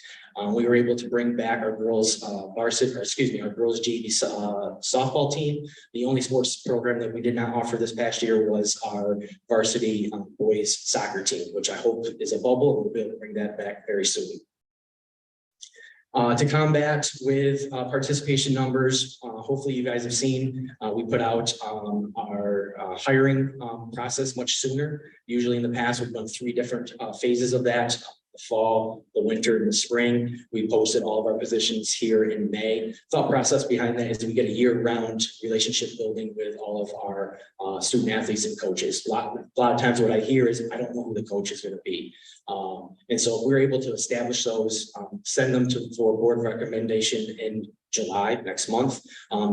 We were able to bring back our girls varsity, or excuse me, our girls JV softball team. The only sports program that we did not offer this past year was our varsity boys soccer team, which I hope is a bubble. We'll be able to bring that back very soon. To combat with participation numbers, hopefully you guys have seen, we put out our hiring process much sooner. Usually in the past, we've done 3 different phases of that. The fall, the winter, and the spring. We posted all of our positions here in May. Thought process behind that is we get a year-round relationship building with all of our student athletes and coaches. A lot of times what I hear is, I don't know who the coach is going to be. And so we're able to establish those, send them for board recommendation in July next month.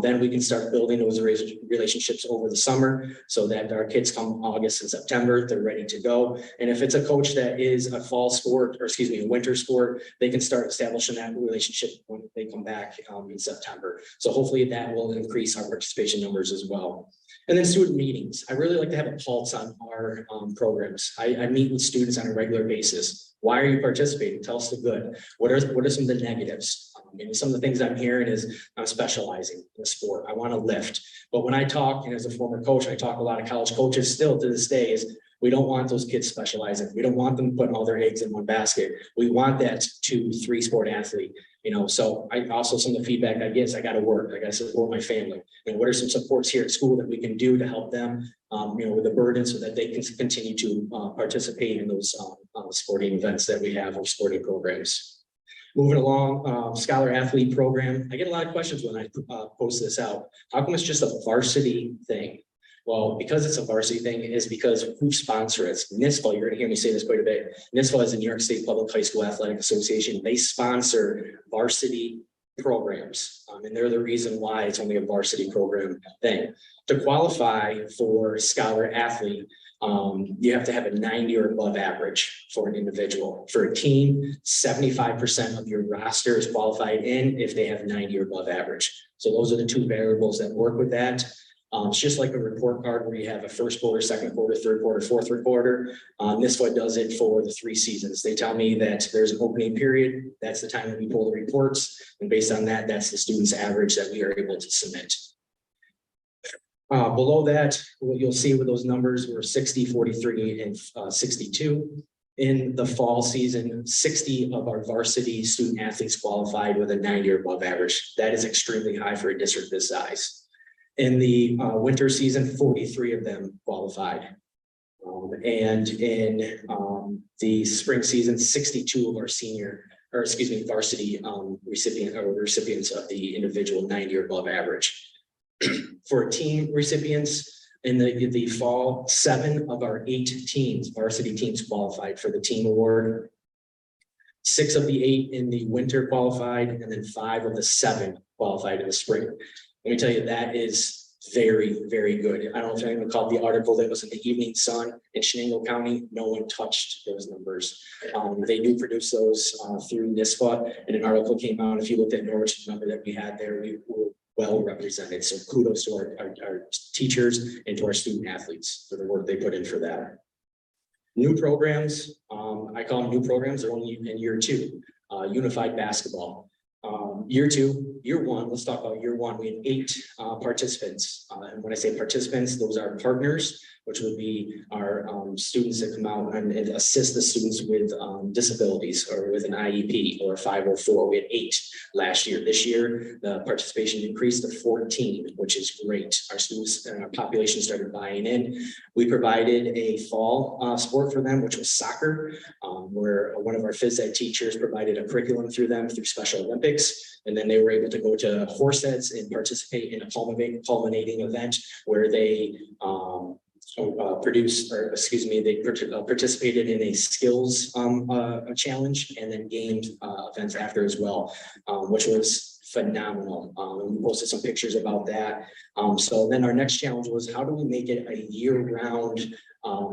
Then we can start building those relationships over the summer so that our kids come August and September, they're ready to go. And if it's a coach that is a fall sport, or excuse me, a winter sport, they can start establishing that relationship when they come back in September. So hopefully that will increase our participation numbers as well. And then student meetings. I really like to have a pulse on our programs. I meet with students on a regular basis. Why are you participating? Tell us the good. What are some of the negatives? And some of the things I'm hearing is I'm specializing in a sport. I want to lift. But when I talk, and as a former coach, I talk a lot of college coaches still to this day is we don't want those kids specializing. We don't want them putting all their eggs in one basket. We want that 2-3 sport athlete. So I also, some of the feedback I get is I got to work. I got to support my family. And what are some supports here at school that we can do to help them, with the burden so that they can continue to participate in those sporting events that we have or sporting programs. Moving along, Scholar Athlete Program. I get a lot of questions when I post this out. How come it's just a varsity thing? Well, because it's a varsity thing is because who sponsors it? NYSFA, you're gonna hear me say this quite a bit. NYSFA is the New York State Public High School Athletic Association. They sponsor varsity programs. And they're the reason why it's only a varsity program thing. To qualify for Scholar Athlete, you have to have a 90 or above average for an individual. For a team, 75% of your roster is qualified in if they have 90 or above average. So those are the 2 variables that work with that. It's just like a report card where you have a first quarter, second quarter, third quarter, fourth quarter. NYSFA does it for the 3 seasons. They tell me that there's an opening period. That's the time that we pull the reports. And based on that, that's the student's average that we are able to submit. Below that, what you'll see with those numbers were 60, 43, and 62. In the fall season, 60 of our varsity student athletes qualified with a 90 or above average. That is extremely high for a district this size. In the winter season, 43 of them qualified. And in the spring season, 62 of our varsity recipients of the individual 90 or above average. For team recipients in the fall, 7 of our 8 teams, varsity teams qualified for the team award. 6 of the 8 in the winter qualified, and then 5 of the 7 qualified in the spring. Let me tell you, that is very, very good. I don't know if anyone caught the article that was in the Evening Sun in Shenango County. No one touched those numbers. They do produce those through NYSFA, and an article came out. If you looked at Norwich, the number that we had there, we were well represented. So kudos to our teachers and to our student athletes for the work they put in for that. New programs, I call them new programs, they're only in year 2. unified basketball. Year one, let's talk about year one. We had 8 participants. And when I say participants, those are partners, which would be our students that come out and assist the students with disabilities or with an IEP or a 504. We had 8 last year. This year, the participation increased to 14, which is great. Our students and our population started buying in. We provided a fall sport for them, which was soccer, where one of our phys ed teachers provided a curriculum through them through Special Olympics. And then they were able to go to Horseheads and participate in a culminating event where they participated in a skills challenge and then gamed events after as well, which was phenomenal. And we posted some pictures about that. So then our next challenge was, how do we make it a year-round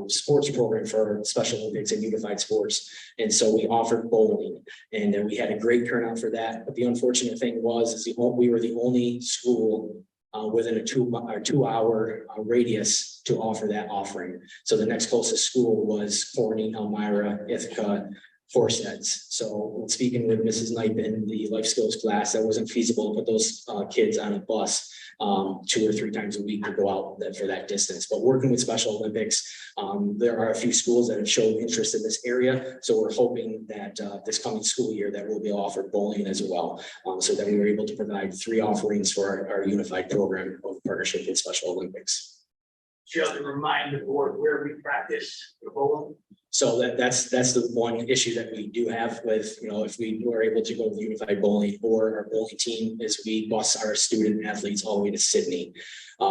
sports program for Special Olympics and unified sports? And so we offered bowling, and then we had a great turnout for that. But the unfortunate thing was, we were the only school within a 2 hour radius to offer that offering. So the next closest school was Forney, Elmira, Ithaca, Horseheads. So speaking with Mrs. Knipe in the life skills class, that wasn't feasible to put those kids on a bus 2 or 3 times a week to go out for that distance. But working with Special Olympics, there are a few schools that have shown interest in this area. So we're hoping that this coming school year that we'll be offered bowling as well. So that we were able to provide 3 offerings for our unified program of partnership with Special Olympics. Just to remind the board where we practice the bowling. So that's the one issue that we do have with, if we were able to go with unified bowling, or our bowling team, is we bus our student athletes all the way to Sydney.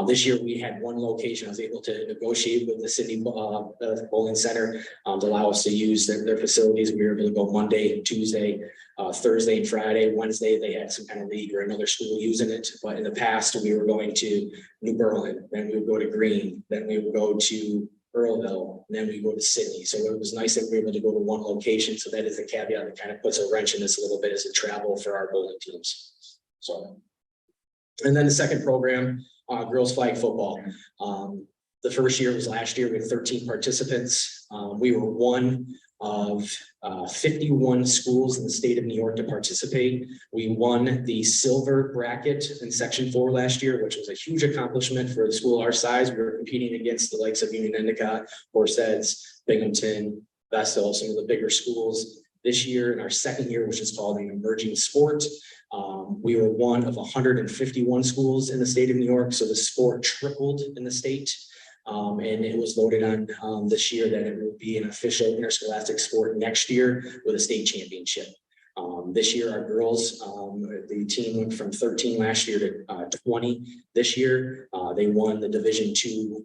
This year we had 1 location. I was able to negotiate with the Sydney Bowling Center to allow us to use their facilities. We were able to go Monday, Tuesday, Thursday and Friday. Wednesday, they had some kind of league or another school using it. But in the past, we were going to New Berlin, then we would go to Green, then we would go to Earlville, and then we go to Sydney. So it was nice that we were able to go to 1 location. So that is a caveat that kind of puts a wrench in this a little bit as a travel for our bowling teams. So, and then the second program, girls flag football. The first year was last year. We had 13 participants. We were one of 51 schools in the state of New York to participate. We won the silver bracket in section 4 last year, which was a huge accomplishment for a school our size. We were competing against the likes of Union Endicott, Horseheads, Binghamton, Vestal, some of the bigger schools. This year, in our second year, which is called an emerging sport, we were one of 151 schools in the state of New York. So the sport tripled in the state. And it was voted on this year that it will be an official interscholastic sport next year with a state championship. This year, our girls, the team went from 13 last year to 20 this year. They won the Division II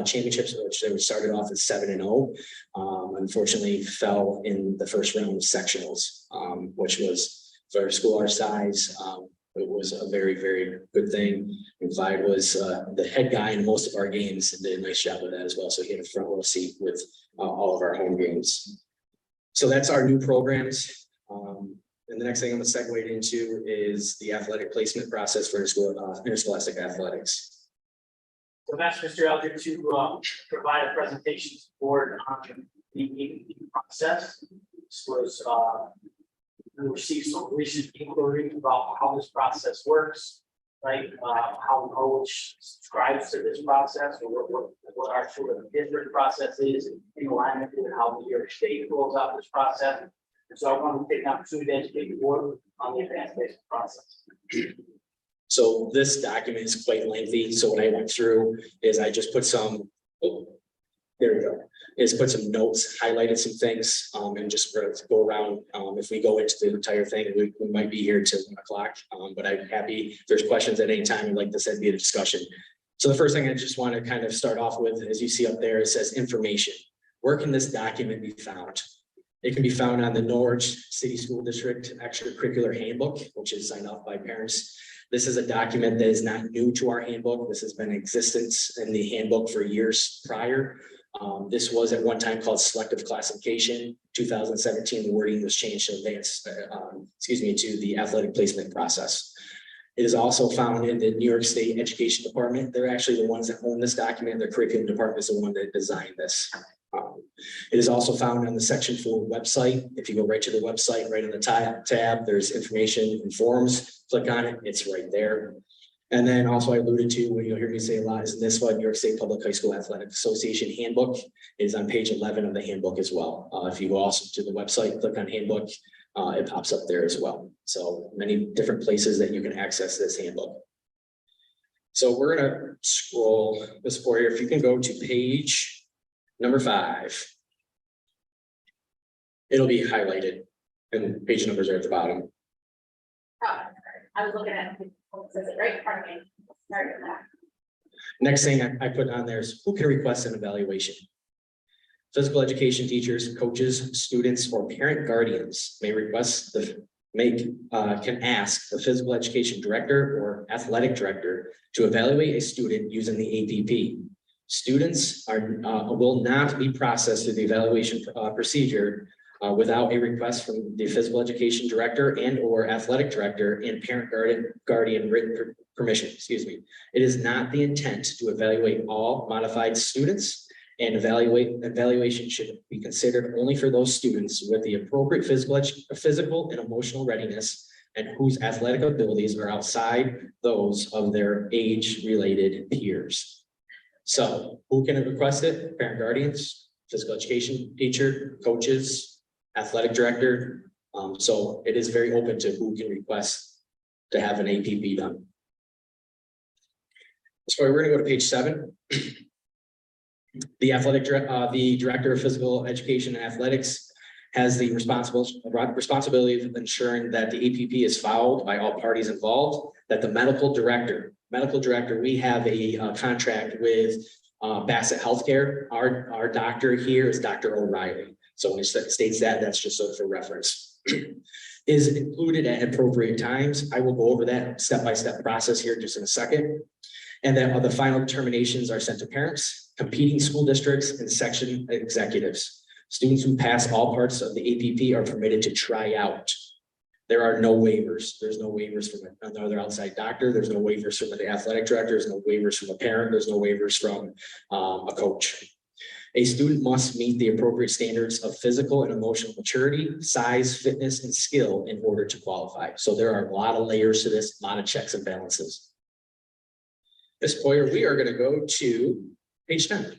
championships, which they started off at 7-0. Unfortunately, fell in the first round of sectionals, which was for a school our size. It was a very, very good thing. And Clyde was the head guy in most of our games and did a nice job with that as well. So he had a front row seat with all of our home games. So that's our new programs. And the next thing I'm going to segue into is the athletic placement process for interscholastic athletics. So that's Mr. Elder to provide a presentation to the board on the AAP process. This was we received some recent inquiry about how this process works, right? How coach subscribes to this process, or what our sort of different process is in alignment with how the New York State rolls out this process. And so I want to take an opportunity to educate the board on the advanced placement process. So this document is quite lengthy. So what I went through is I just put some, there we go. Is put some notes, highlighted some things, and just go around. If we go into the entire thing, we might be here till 1 o'clock. But I'm happy if there's questions at any time. I'd like this to be a discussion. So the first thing I just want to kind of start off with, as you see up there, it says information. Where can this document be found? It can be found on the Norwich City School District Extracurricular Handbook, which is signed off by parents. This is a document that is not new to our handbook. This has been in existence in the handbook for years prior. This was at one time called selective classification. 2017, the wording was changed to to the athletic placement process. It is also found in the New York State Education Department. They're actually the ones that own this document. The curriculum department is the one that designed this. It is also found on the Section 4 website. If you go right to the website, right on the tab, there's information and forms. Click on it, it's right there. And then also I alluded to, what you'll hear me say a lot is this one, New York State Public High School Athletic Association Handbook is on page 11 of the handbook as well. If you go also to the website, click on handbook, it pops up there as well. So many different places that you can access this handbook. So we're gonna scroll this for you. If you can go to page number 5. It'll be highlighted and page numbers are at the bottom. Oh, I was looking at, it says it right in front of me. Sorry about that. Next thing I put on there is who can request an evaluation? Physical education teachers, coaches, students, or parent guardians may request can ask the physical education director or athletic director to evaluate a student using the APP. Students will not be processed through the evaluation procedure without a request from the physical education director and or athletic director and parent guardian written permission, excuse me. It is not the intent to evaluate all modified students, and evaluation should be considered only for those students with the appropriate physical and emotional readiness and whose athletic abilities are outside those of their age-related peers. So who can request it? Parent guardians, physical education teacher, coaches, athletic director. So it is very open to who can request to have an APP done. So we're going to go to page 7. The the director of physical education and athletics has the responsibility of ensuring that the APP is followed by all parties involved, that the medical director, we have a contract with Bassett Healthcare. Our doctor here is Dr. O'Reilly. So when it states that, that's just sort of for reference. Is included at appropriate times. I will go over that step-by-step process here just in a second. And then the final determinations are sent to parents, competing school districts, and section executives. Students who pass all parts of the APP are permitted to try out. There are no waivers. There's no waivers from another outside doctor. There's no waivers from the athletic director. There's no waivers from a parent. There's no waivers from a coach. A student must meet the appropriate standards of physical and emotional maturity, size, fitness, and skill in order to qualify. So there are a lot of layers to this, a lot of checks and balances. This point, we are going to go to page 10.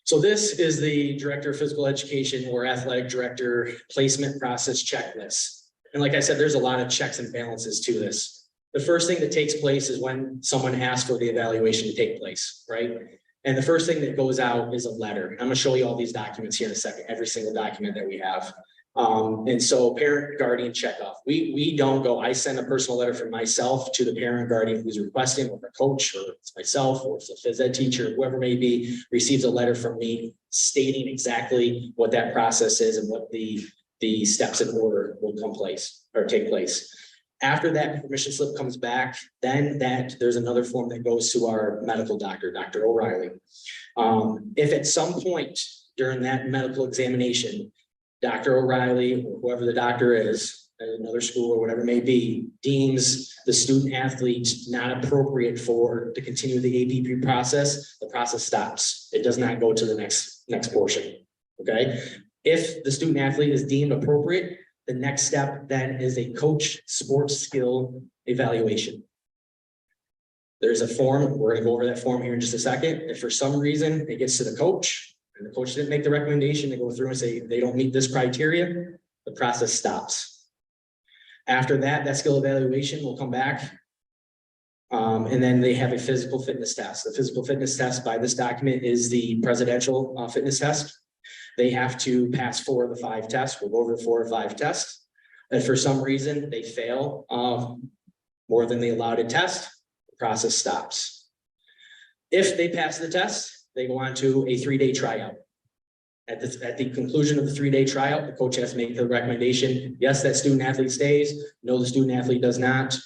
So this is the director of physical education or athletic director placement process checklist. And like I said, there's a lot of checks and balances to this. The first thing that takes place is when someone asks for the evaluation to take place, right? And the first thing that goes out is a letter. I'm going to show you all these documents here in a second, every single document that we have. And so parent guardian checkoff. We don't go, I send a personal letter from myself to the parent guardian who's requesting, or a coach, or it's myself, or it's a phys ed teacher, whoever may be, receives a letter from me stating exactly what that process is and what the steps in order will take place. After that permission slip comes back, then there's another form that goes to our medical doctor, Dr. O'Reilly. If at some point during that medical examination, Dr. O'Reilly, or whoever the doctor is at another school or whatever it may be, deems the student athlete not appropriate to continue the APP process, the process stops. It does not go to the next portion. Okay. If the student athlete is deemed appropriate, the next step then is a coach sports skill evaluation. There's a form. We're going to go over that form here in just a second. If for some reason it gets to the coach and the coach didn't make the recommendation, they go through and say they don't meet this criteria, the process stops. After that skill evaluation will come back. And then they have a physical fitness test. The physical fitness test by this document is the presidential fitness test. They have to pass 4 of the 5 tests. We'll go over the 4 or 5 tests. And for some reason they fail more than the allotted test, the process stops. If they pass the test, they go on to a 3-day tryout. At the conclusion of the 3-day tryout, the coach has to make the recommendation. Yes, that student athlete stays. No, the student athlete does not.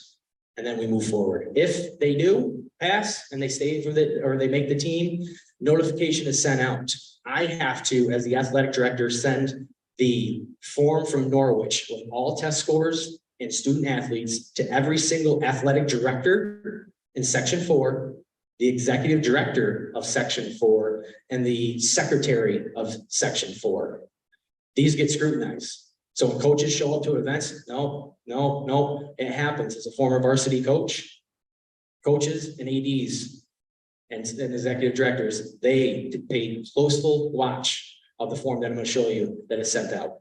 And then we move forward. If they do pass and they stay or they make the team, notification is sent out. I have to, as the athletic director, send the form from Norwich with all test scores and student athletes to every single athletic director in section 4 the executive director of section 4, and the secretary of section 4. These get scrutinized. So when coaches show up to events, no, it happens. As a former varsity coach, coaches and ADs and executive directors, they pay close watch of the form that I'm going to show you that is sent out.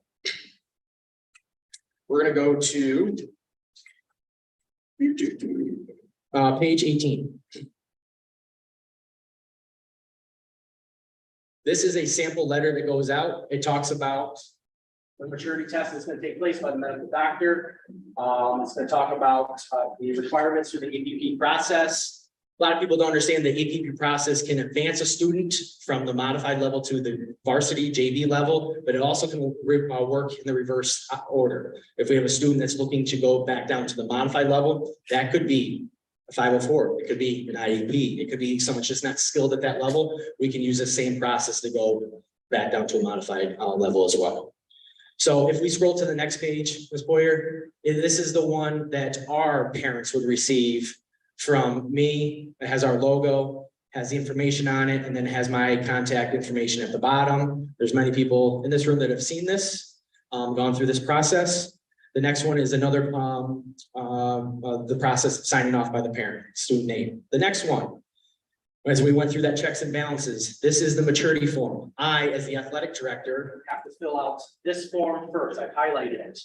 We're going to go to page 18. This is a sample letter that goes out. It talks about the maturity test that's going to take place by the medical doctor. It's going to talk about the requirements for the APP process. A lot of people don't understand the APP process can advance a student from the modified level to the varsity JV level, but it also can work in the reverse order. If we have a student that's looking to go back down to the modified level, that could be a 504, it could be an IEP, it could be someone just not skilled at that level. We can use the same process to go back down to a modified level as well. So if we scroll to the next page, Ms. Boyer, this is the one that our parents would receive from me. It has our logo, has the information on it, and then has my contact information at the bottom. There's many people in this room that have seen this, gone through this process. The next one is another, the process of signing off by the parent, student name. The next one, as we went through that checks and balances, this is the maturity form. I, as the athletic director, have to fill out this form first. I've highlighted it.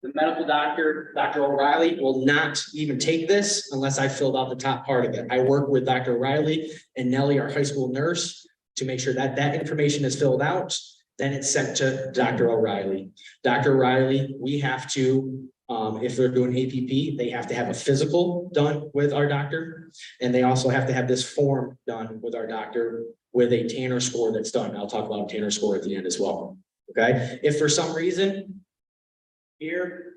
The medical doctor, Dr. O'Reilly, will not even take this unless I filled out the top part of it. I work with Dr. O'Reilly and Nellie, our high school nurse, to make sure that that information is filled out. Then it's sent to Dr. O'Reilly. Dr. O'Reilly, we have to, if they're doing APP, they have to have a physical done with our doctor. And they also have to have this form done with our doctor with a Tanner score that's done. I'll talk about a Tanner score at the end as well. Okay, if for some reason here,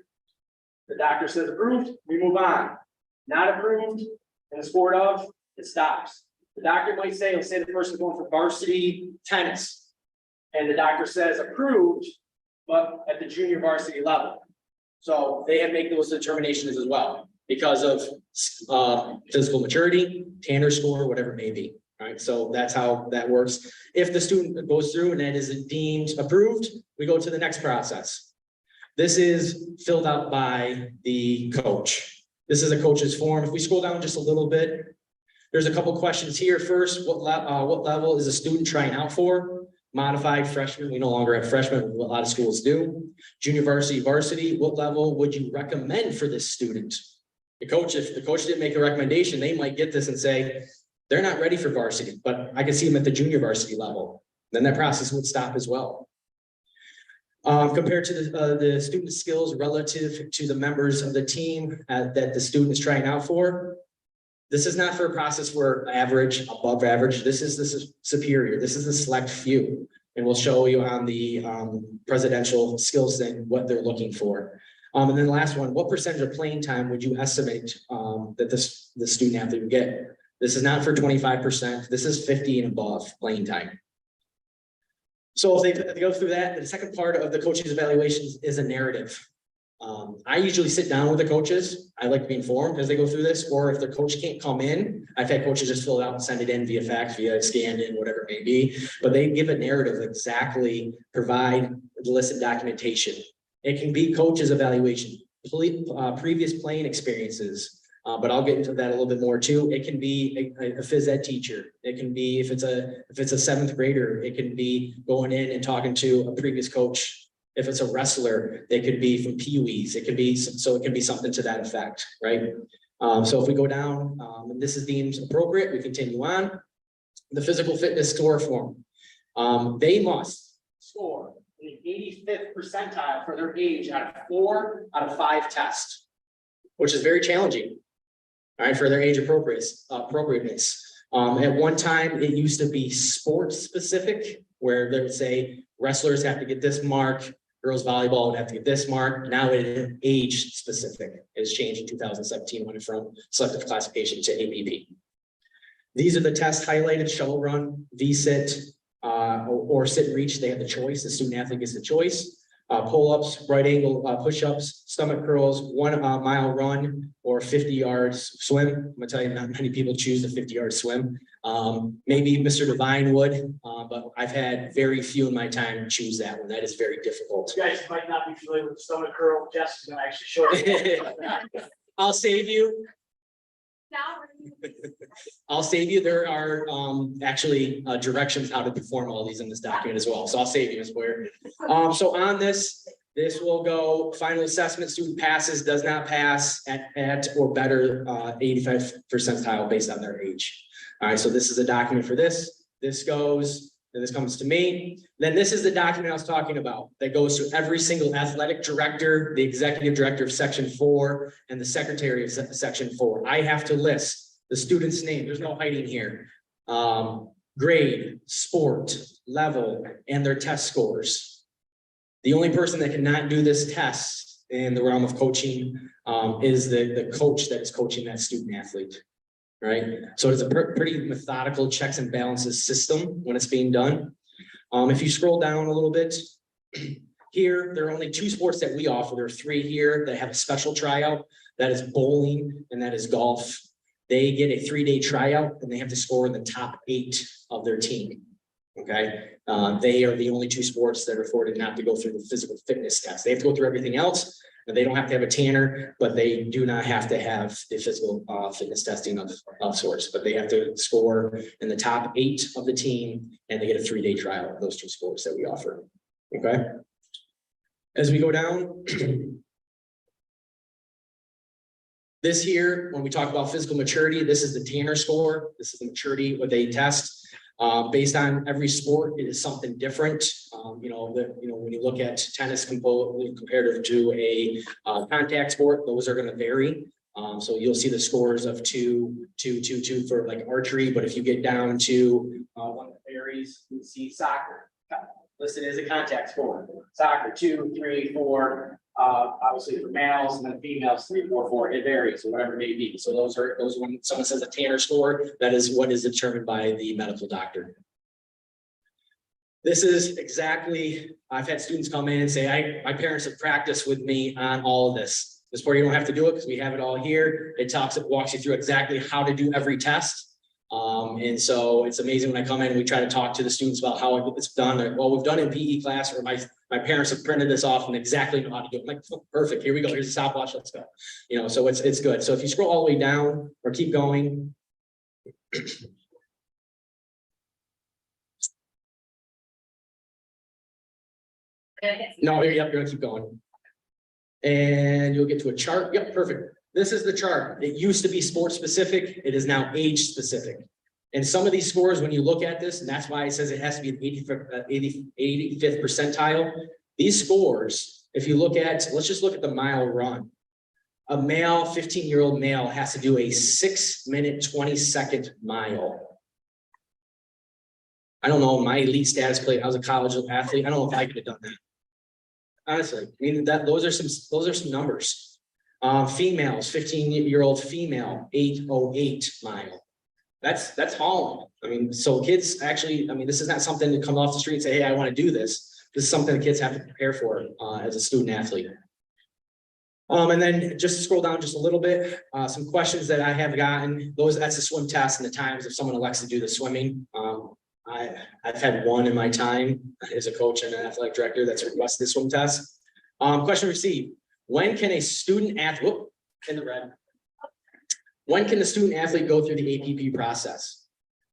the doctor says approved, we move on. Not approved, in the sport of, it stops. The doctor might say, let's say the person's going for varsity tennis. And the doctor says approved, but at the junior varsity level. So they have to make those determinations as well because of physical maturity, Tanner score, whatever it may be. All right, so that's how that works. If the student goes through and that is deemed approved, we go to the next process. This is filled out by the coach. This is a coach's form. If we scroll down just a little bit, there's a couple questions here. First, what level is a student trying out for? Modified freshman, we no longer have freshmen, a lot of schools do. Junior varsity, varsity, what level would you recommend for this student? The coach, if the coach didn't make a recommendation, they might get this and say, they're not ready for varsity, but I can see them at the junior varsity level. Then that process would stop as well. Compared to the student skills relative to the members of the team that the student is trying out for. This is not for a process where average, above average, this is superior, this is a select few. And we'll show you on the presidential skills thing, what they're looking for. And then the last one, what percentage of playing time would you estimate that the student athlete would get? This is not for 25%, this is 50 and above playing time. So if they go through that, the second part of the coach's evaluations is a narrative. I usually sit down with the coaches. I like to be informed as they go through this, or if the coach can't come in, I've had coaches just fill it out and send it in via fax, via scanned in, whatever it may be. But they give a narrative, exactly, provide the listed documentation. It can be coach's evaluation, previous playing experiences. But I'll get into that a little bit more too. It can be a phys ed teacher. It can be, if it's a seventh grader, it can be going in and talking to a previous coach. If it's a wrestler, they could be from Pee-wees. It can be, so it can be something to that effect, right? So if we go down, and this is deemed appropriate, we continue on. The physical fitness score form. They must score the 85th percentile for their age out of 4 out of 5 tests, which is very challenging. All right, for their age appropriateness. At one time, it used to be sports specific, where they would say wrestlers have to get this mark, girls volleyball would have to get this mark. Now it is age specific. It has changed in 2017, went from selective classification to APP. These are the tests highlighted: shuttle run, VSIT, or sit and reach. They have the choice. The student athlete gets the choice. pull-ups, right angle, push-ups, stomach curls, 1 mile run, or 50 yards swim. I'm gonna tell you, not many people choose the 50-yard swim. Maybe Mr. Devine would, but I've had very few in my time choose that one. That is very difficult. You guys might not be familiar with the stomach curl. Jess is gonna actually show it. I'll save you. Now. I'll save you. There are actually directions how to perform all these in this document as well. So I'll save you, Ms. Boyer. So on this will go final assessment, student passes, does not pass at or better 85 percentile based on their age. All right, so this is a document for this. This goes, and this comes to me. Then this is the document I was talking about that goes to every single athletic director, the executive director of section 4, and the secretary of section 4. I have to list the student's name. There's no hiding here. Grade, sport, level, and their test scores. The only person that cannot do this test in the realm of coaching is the coach that is coaching that student athlete. Right? So it's a pretty methodical checks and balances system when it's being done. If you scroll down a little bit, here, there are only 2 sports that we offer. There are 3 here that have a special tryout. That is bowling and that is golf. They get a 3-day tryout and they have to score in the top 8 of their team. Okay, they are the only 2 sports that are afforded not to go through the physical fitness test. They have to go through everything else, and they don't have to have a tanner, but they do not have to have the physical fitness testing of sorts. But they have to score in the top 8 of the team, and they get a 3-day trial of those 2 sports that we offer. Okay, as we go down. This here, when we talk about physical maturity, this is the Tanner score. This is the maturity what they test. Based on every sport, it is something different. When you look at tennis compared to a contact sport, those are going to vary. So you'll see the scores of 2, 2, 2, 2 for like archery. But if you get down to one that varies, you see soccer listed as a contact sport. Soccer 2, 3, 4. Obviously for males, and then females 3, 4, 4. It varies, so whatever it may be. So those when someone says a Tanner score, that is what is determined by the medical doctor. This is exactly, I've had students come in and say, my parents have practiced with me on all of this. This part you don't have to do it because we have it all here. It walks you through exactly how to do every test. And so it's amazing when I come in and we try to talk to the students about how it's done. Well, we've done in PE class, or my parents have printed this off and exactly know how to do it. I'm like, oh, perfect. Here we go. Here's a stopwatch. Let's go. So it's good. So if you scroll all the way down or keep going. No, yep, you're gonna keep going. And you'll get to a chart. Yep, perfect. This is the chart. It used to be sport specific. It is now age specific. And some of these scores, when you look at this, and that's why it says it has to be an 85th percentile. These scores, if you look at, let's just look at the mile run. A male, 15-year-old male has to do a 6-minute, 20-second mile. I don't know, my elite status play, I was a college athlete. I don't know if I could have done that. Honestly, I mean, those are some numbers. Females, 15-year-old female, 8:08 mile. That's hauling. I mean, so kids actually, I mean, this is not something to come off the street and say, hey, I want to do this. This is something the kids have to prepare for as a student athlete. And then just to scroll down just a little bit, some questions that I have gotten, that's the swim test and the times if someone elects to do the swimming. I've had one in my time as a coach and an athletic director that's requested the swim test. Question received. When can a student athlete, in the red, when can the student athlete go through the APP process?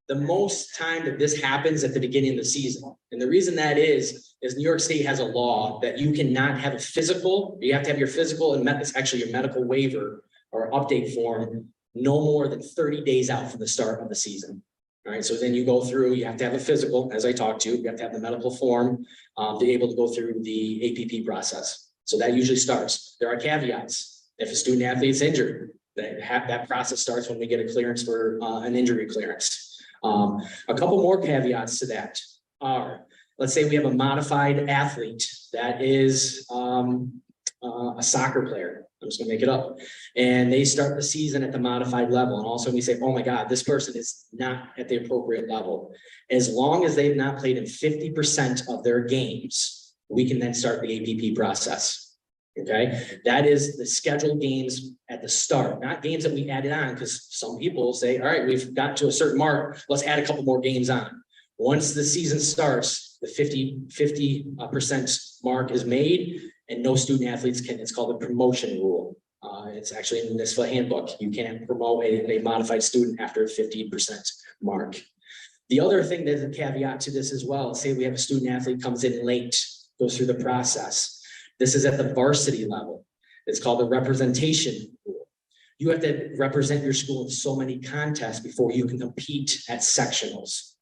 The most time that this happens at the beginning of the season. And the reason that is New York State has a law that you cannot have a physical, you have to have your physical and it's actually your medical waiver or update form no more than 30 days out from the start of the season. All right, so then you go through, you have to have a physical, as I talked to, you have to have the medical form to be able to go through the APP process. So that usually starts. There are caveats. If a student athlete is injured, that process starts when we get a clearance for an injury clearance. A couple more caveats to that are, let's say we have a modified athlete that is a soccer player. I'm just gonna make it up. And they start the season at the modified level. And also we say, oh my God, this person is not at the appropriate level. As long as they've not played in 50% of their games, we can then start the APP process. Okay, that is the scheduled games at the start, not games that we added on, because some people say, all right, we've got to a certain mark, let's add a couple more games on. Once the season starts, the 50% mark is made and no student athletes can, it's called the promotion rule. It's actually in the NISFA handbook. You can't promote a modified student after a 50% mark. The other thing that's a caveat to this as well, say we have a student athlete comes in late, goes through the process. This is at the varsity level. It's called the representation rule. You have to represent your school in so many contests before you can compete at sectionals.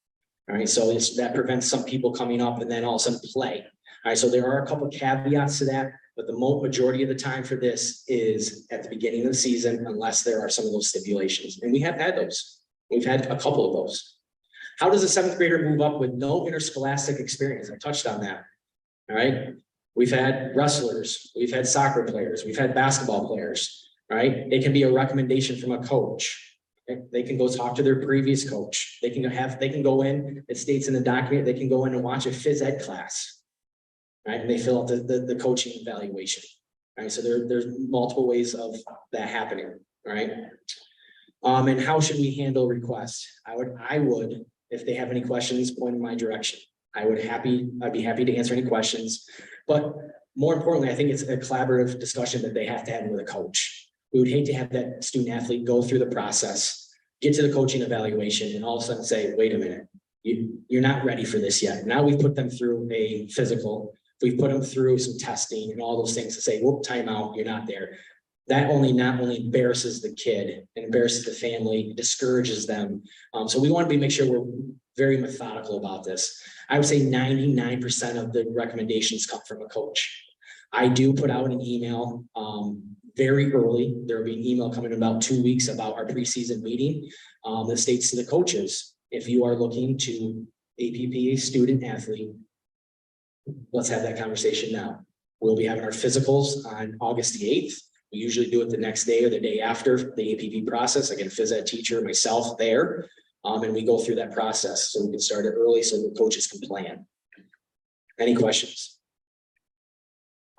All right, so that prevents some people coming up and then all of a sudden play. All right, so there are a couple of caveats to that, but the majority of the time for this is at the beginning of the season, unless there are some of those stipulations. And we have had those. We've had a couple of those. How does a seventh grader move up with no interscholastic experience? I touched on that. All right, we've had wrestlers, we've had soccer players, we've had basketball players. All right, it can be a recommendation from a coach. They can go talk to their previous coach. They can go in, it states in the document, they can go in and watch a phys ed class. Right, and they fill out the coaching evaluation. Right, so there's multiple ways of that happening, right? And how should we handle requests? I would, if they have any questions, point in my direction. I'd be happy to answer any questions. But more importantly, I think it's a collaborative discussion that they have to have with a coach. We would hate to have that student athlete go through the process, get to the coaching evaluation, and all of a sudden say, wait a minute, you're not ready for this yet. Now we've put them through a physical, we've put them through some testing and all those things to say, whoop, time out, you're not there. That not only embarrasses the kid, and embarrasses the family, discourages them. So we want to make sure we're very methodical about this. I would say 99% of the recommendations come from a coach. I do put out an email very early. There will be an email coming in about 2 weeks about our preseason meeting that states to the coaches, if you are looking to APP a student athlete, let's have that conversation now. We'll be having our physicals on August the 8th. We usually do it the next day or the day after the APP process. I get a phys ed teacher, myself there, and we go through that process so we can start it early so the coaches can plan. Any questions?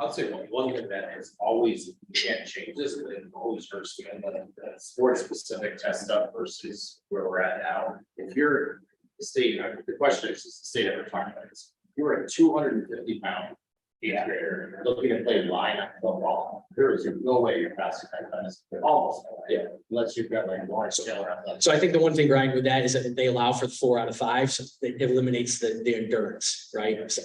I'll say one thing that has always can't change this, and always hurts me, and the sport specific test stuff versus where we're at now. If you're the state, the question is the state of retirement is, you're a 250-pound eighth grader looking to play line on football. There is no way you're passing that class. Almost, yeah, unless you've got like more skill around that. So I think the one thing, Brian, with that is that they allow for 4 out of 5, so it eliminates the endurance, right? So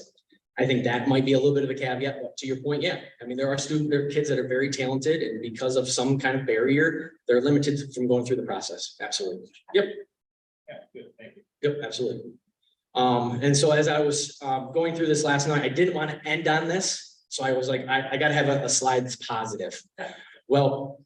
I think that might be a little bit of a caveat, but to your point, yeah. I mean, there are kids that are very talented, and because of some kind of barrier, they're limited from going through the process. Absolutely. Yep. Yeah, good, thank you. Yep, absolutely. And so as I was going through this last night, I didn't want to end on this. So I was like, I got to have a slide that's positive. Well,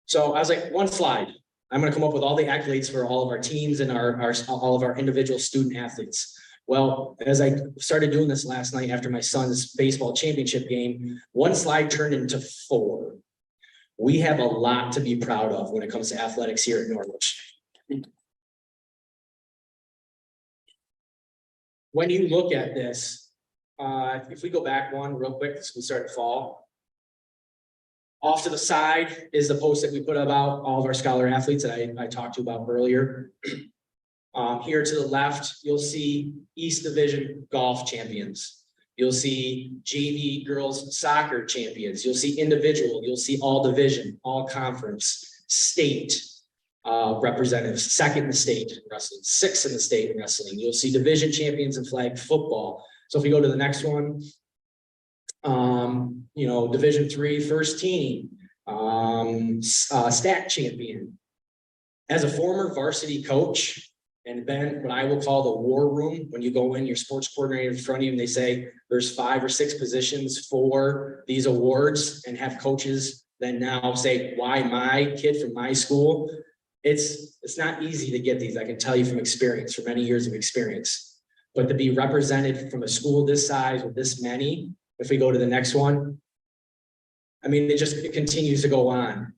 so I was like, one slide. I'm going to come up with all the accolades for all of our teams and all of our individual student athletes. Well, as I started doing this last night after my son's baseball championship game, one slide turned into 4. We have a lot to be proud of when it comes to athletics here at Norwich. When you look at this, if we go back one real quick, as we start to fall. Off to the side is the post that we put about all of our scholar athletes that I talked to you about earlier. Here to the left, you'll see East Division golf champions. You'll see JV girls soccer champions. You'll see individual, you'll see all division, all conference, state representatives, 2nd in the state in wrestling, 6th in the state in wrestling. You'll see division champions in flag football. So if we go to the next one, Division 3 first team, stat champion. As a former varsity coach, and then what I will call the war room, when you go in, your sports coordinator in front of you and they say there's 5 or 6 positions for these awards, and have coaches then now say, why my kid from my school? It's not easy to get these. I can tell you from experience, from many years of experience, but to be represented from a school this size with this many, if we go to the next one, I mean, it continues to go on.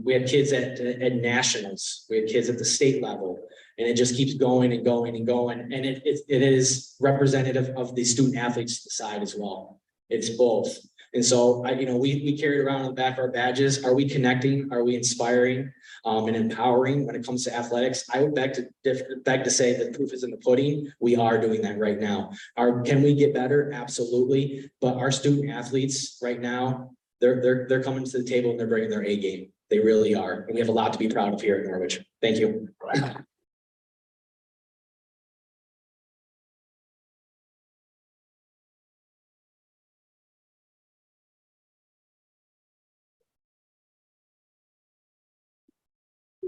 We had kids at nationals, we had kids at the state level, And it just keeps going and going and going. And it is representative of the student athletes side as well. It's both. And so we carry it around on the back of our badges. Are we connecting? Are we inspiring and empowering when it comes to athletics? I would beg to say that proof is in the pudding. We are doing that right now. Can we get better? Absolutely. But our student athletes right now, they're coming to the table and they're bringing their A game. They really are. And we have a lot to be proud of here at Norwich. Thank you.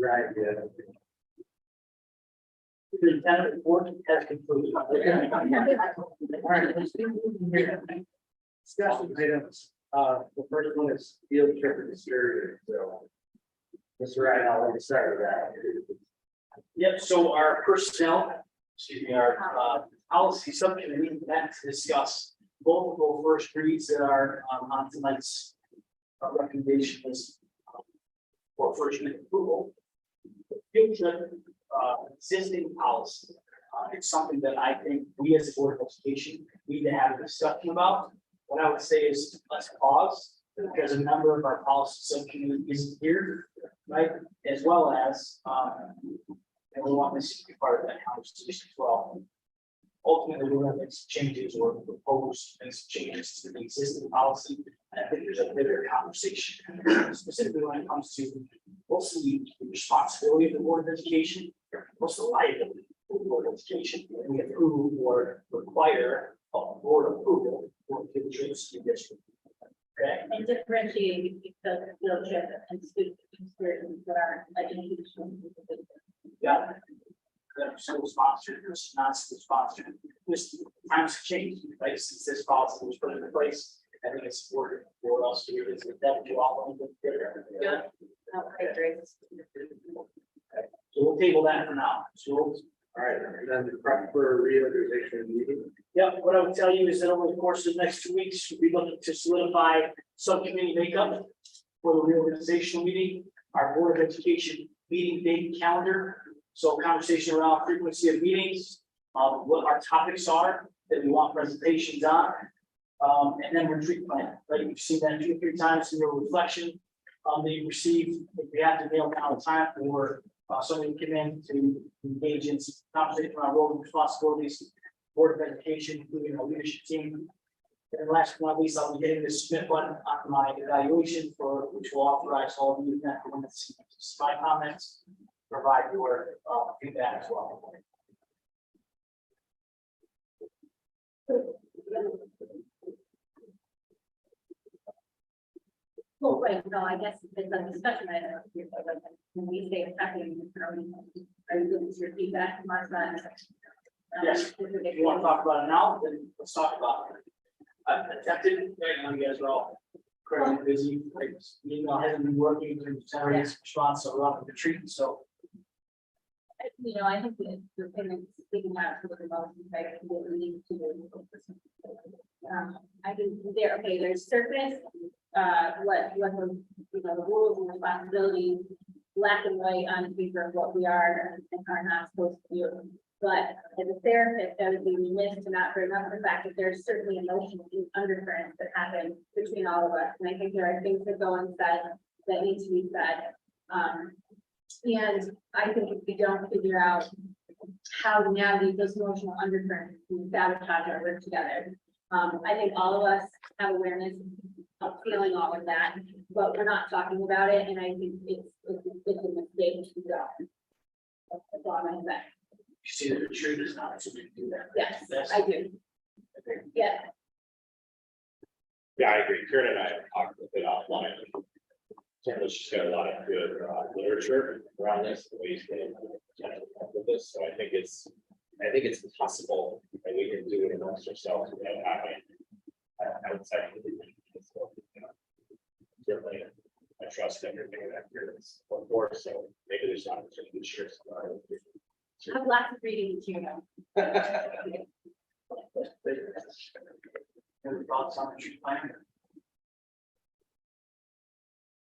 Right, yeah. The lieutenant report has concluded. All right. Discussion items, the first one is field trip to Syria, so. Mr. Ryan, I'll let you start with that. Yep, so our personnel, our policy subcommittee met to discuss multiple first reads that are on tonight's recommendation is for first read approval. Field trip, existing policy. It's something that I think we as a Board of Education need to have a discussion about. What I would say is let's pause, because a number of our policy subcommittee isn't here, right? As well as, and we want this to be part of that conversation as well. Ultimately, we're going to make some changes or propose these changes to the existing policy. And I think there's a bigger conversation, specifically when it comes to what's the responsibility of the Board of Education, what's the liability of the Board of Education, and we approve or require a board approval for field trips to district. Okay. And differentiate the field trip and student experiences that are like educational. Yeah. School sponsored versus not school sponsored. This times have changed, right? Since this policy was put into place. I think it's important for us to is that you all. Yeah. I agree. So we'll table that for now. So, all right, and then the prep for a reorganization meeting. Yeah, what I would tell you is that over the course of the next 2 weeks, we'll be looking to solidify subcommittee makeup for the reorganizational meeting, our Board of Education meeting date calendar. So conversation around frequency of meetings, what our topics are that we want presentations on. And then retreat plan, right? You've seen that 2 or 3 times in your reflection. That you received, if we have to nail down the time for somebody to come in to engage in some conversation around roles and responsibilities, Board of Education, including our leadership team. And last but not least, I'll be hitting the submit button on my evaluation for which will authorize all of you that want to see my comments, provide your feedback as well. Well, wait, no, I guess it's a discussion item. When we say affecting, are you giving your feedback, Martha? Yes, if you want to talk about it now, then let's talk about it. I've attempted, right now you guys are all incredibly busy, like, hasn't been working to generate response, so we're on the retreat, so. I think the thing that's sticking out for the most is like what we need to do. I think there's surface, what the rules and responsibilities, black and white on paper of what we are and are not supposed to do. But as a therapist, I would be remiss to not bring up the fact that there's certainly emotional undercurrents that happen between all of us. And I think there are things that go unsaid that need to be said. And I think if we don't figure out how to navigate those emotional undercurrents, we sabotage our work together. I think all of us have awareness of feeling all of that, but we're not talking about it. And I think it's a mistake to go. That's all I'm gonna say. You see the retreat is not, so we can do that. Yes, I do. Yeah. Yeah, I agree. Karen and I have talked a bit offline. Certainly, she's got a lot of good literature around this, the ways to with this. So I think it's possible that we can do it amongst ourselves. I would say. Certainly, I trust everything that you're for, so maybe there's not opportunity to share some. I have lots of reading material. Any thoughts on the retreat plan?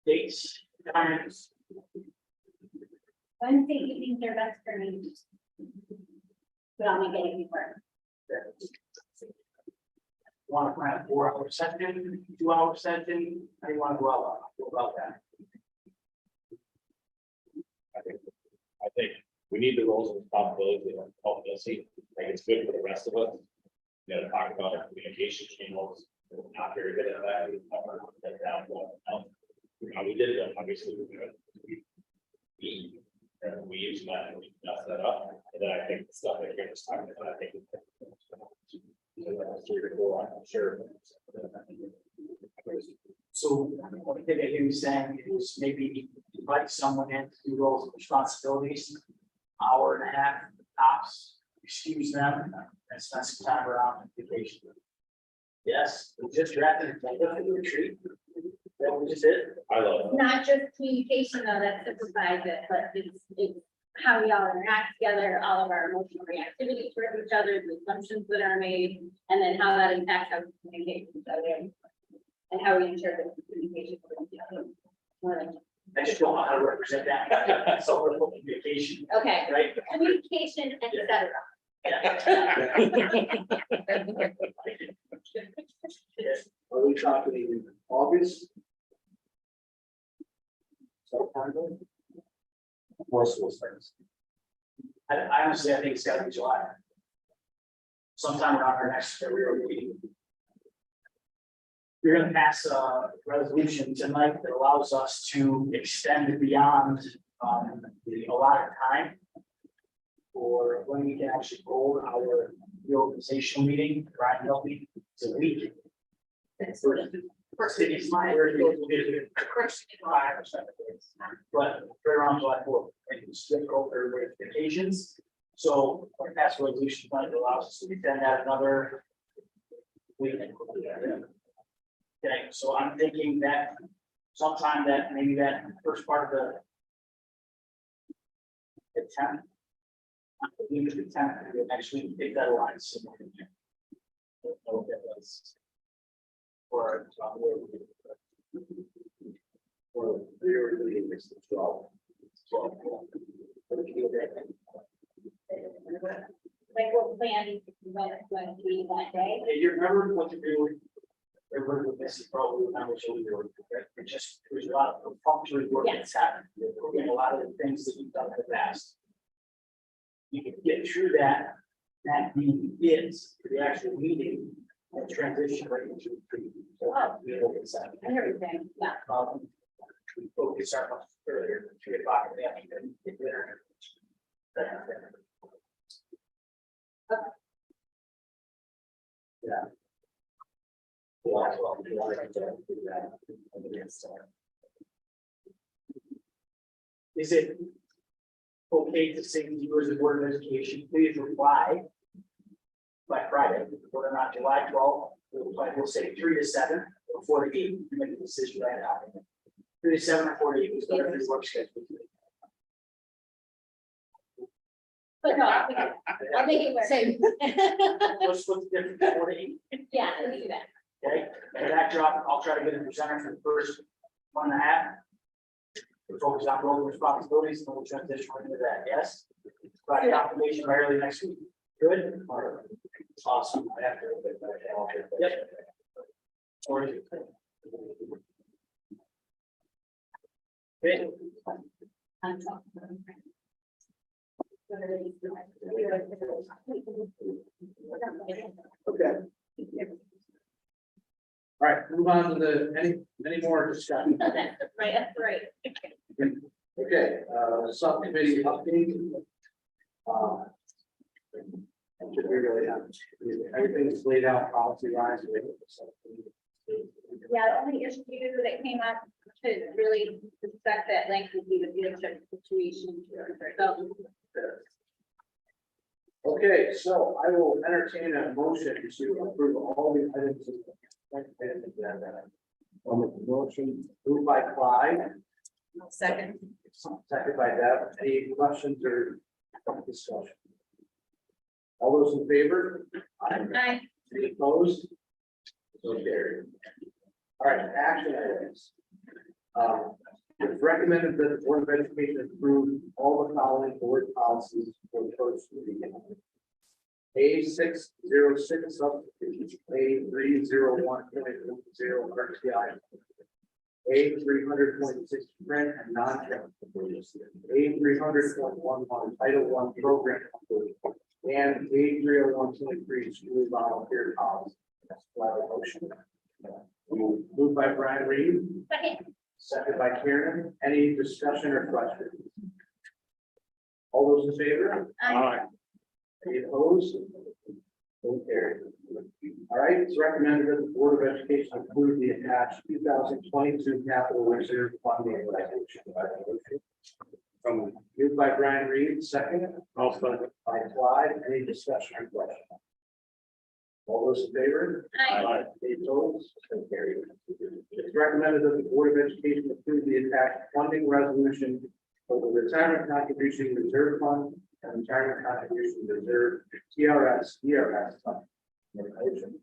Dates, times. Wednesday evenings are best for me. But I'll make anything work. Want to plan a 4-hour session, 2-hour session, how do you want to go about that? I think we need the roles and responsibilities of health and safety. I think it's good for the rest of us. You know, talk about our communication channels. We're not very good at that. We've never done that well. We did it, obviously. We use that and we mess that up. And then I think the stuff that you're just talking about, I think. I'm sure. So one thing that he was saying is maybe invite someone in to do roles and responsibilities, 1.5 tops, excuse them, and spend some time around vacation. Yes, we just drafted a retreat. That we just did. I love it. Not just communication though, that simplifies it, but it's how we all interact together, all of our emotional reactivity towards each other, the assumptions that are made, and then how that impacts how we communicate with each other. And how we ensure that the communication. I just don't know how to represent that. So we're looking vacation, Okay, right? communication, et cetera. Are we talking in August? More school starts. I honestly, I think it's gotta be July. Sometime around our next February meeting. We're gonna pass a resolution tonight that allows us to extend beyond the allotted time. For when we can actually hold our reorganizational meeting, Brian helped me, it's a week. First thing is my. But right around July 4th, and it's difficult for vacations. So our past resolution tonight allows us to extend that another week. Okay, so I'm thinking that sometime that maybe that first part of the 10th. Even the 10th, next week, if that aligns. Or. Or the 12. Like what plan when we that day. Hey, you remember what to do? Everybody with this is probably not what you'll do. It just, there's a lot of functional work that's happened. And a lot of the things that you've done in the past. You can get through that meeting is the actual meeting and transition right into the Everything, yeah. We focus our earlier, 3 o'clock in the afternoon. Get there. Yeah. Is it okay to say to you as a board of education, please reply by Friday, whether or not July 12th, we'll say 3 to 7 or 4 to 8, you make a decision right now. 3 to 7 or 4 to 8 is whatever your work schedule. But no, I'll make it work. What's the difference, 4 to 8? Yeah, let me do that. Okay, and backdrop, I'll try to get a presenter for the first 1.5. We focus on role and responsibilities, and we'll transition into that, yes? But confirmation by early next week, good? Awesome. Yep. Or is it? Okay. Okay. All right, move on to any more discussion. Right, that's right. Okay, subcommittee update. Everything is laid out policy wise. Yeah, the only issue that came up to really discuss that length would be the leadership situation. So, Okay, so I will entertain a motion to approve all the items. On the motion, moved by Clyde, Second. second by Deb. Any questions or discussion? All those in favor? Aye. Any opposed? So carried. All right, action items. It's recommended that the Board of Education approve all the following board policies for the first reading. A606 substitutes, A301.0 RTI. A300.6 print and non-print, A300.11 Title I program, and A301.3 school volunteer policy. That's why the motion. Moved by Brian Reed, second by Karen. Any discussion or questions? All those in favor? Aye. Any opposed? So carried. All right, it's recommended that the Board of Education approve the attached 2022 capital reserve funding resolution. From moved by Brian Reed, second. Also by Clyde. Any discussion or question? All those in favor? Aye. Any opposed? So carried. It's recommended that the Board of Education approve the attached funding resolution for the retirement contribution reserve fund and retirement contribution reserve TRS, ERS fund. Motion.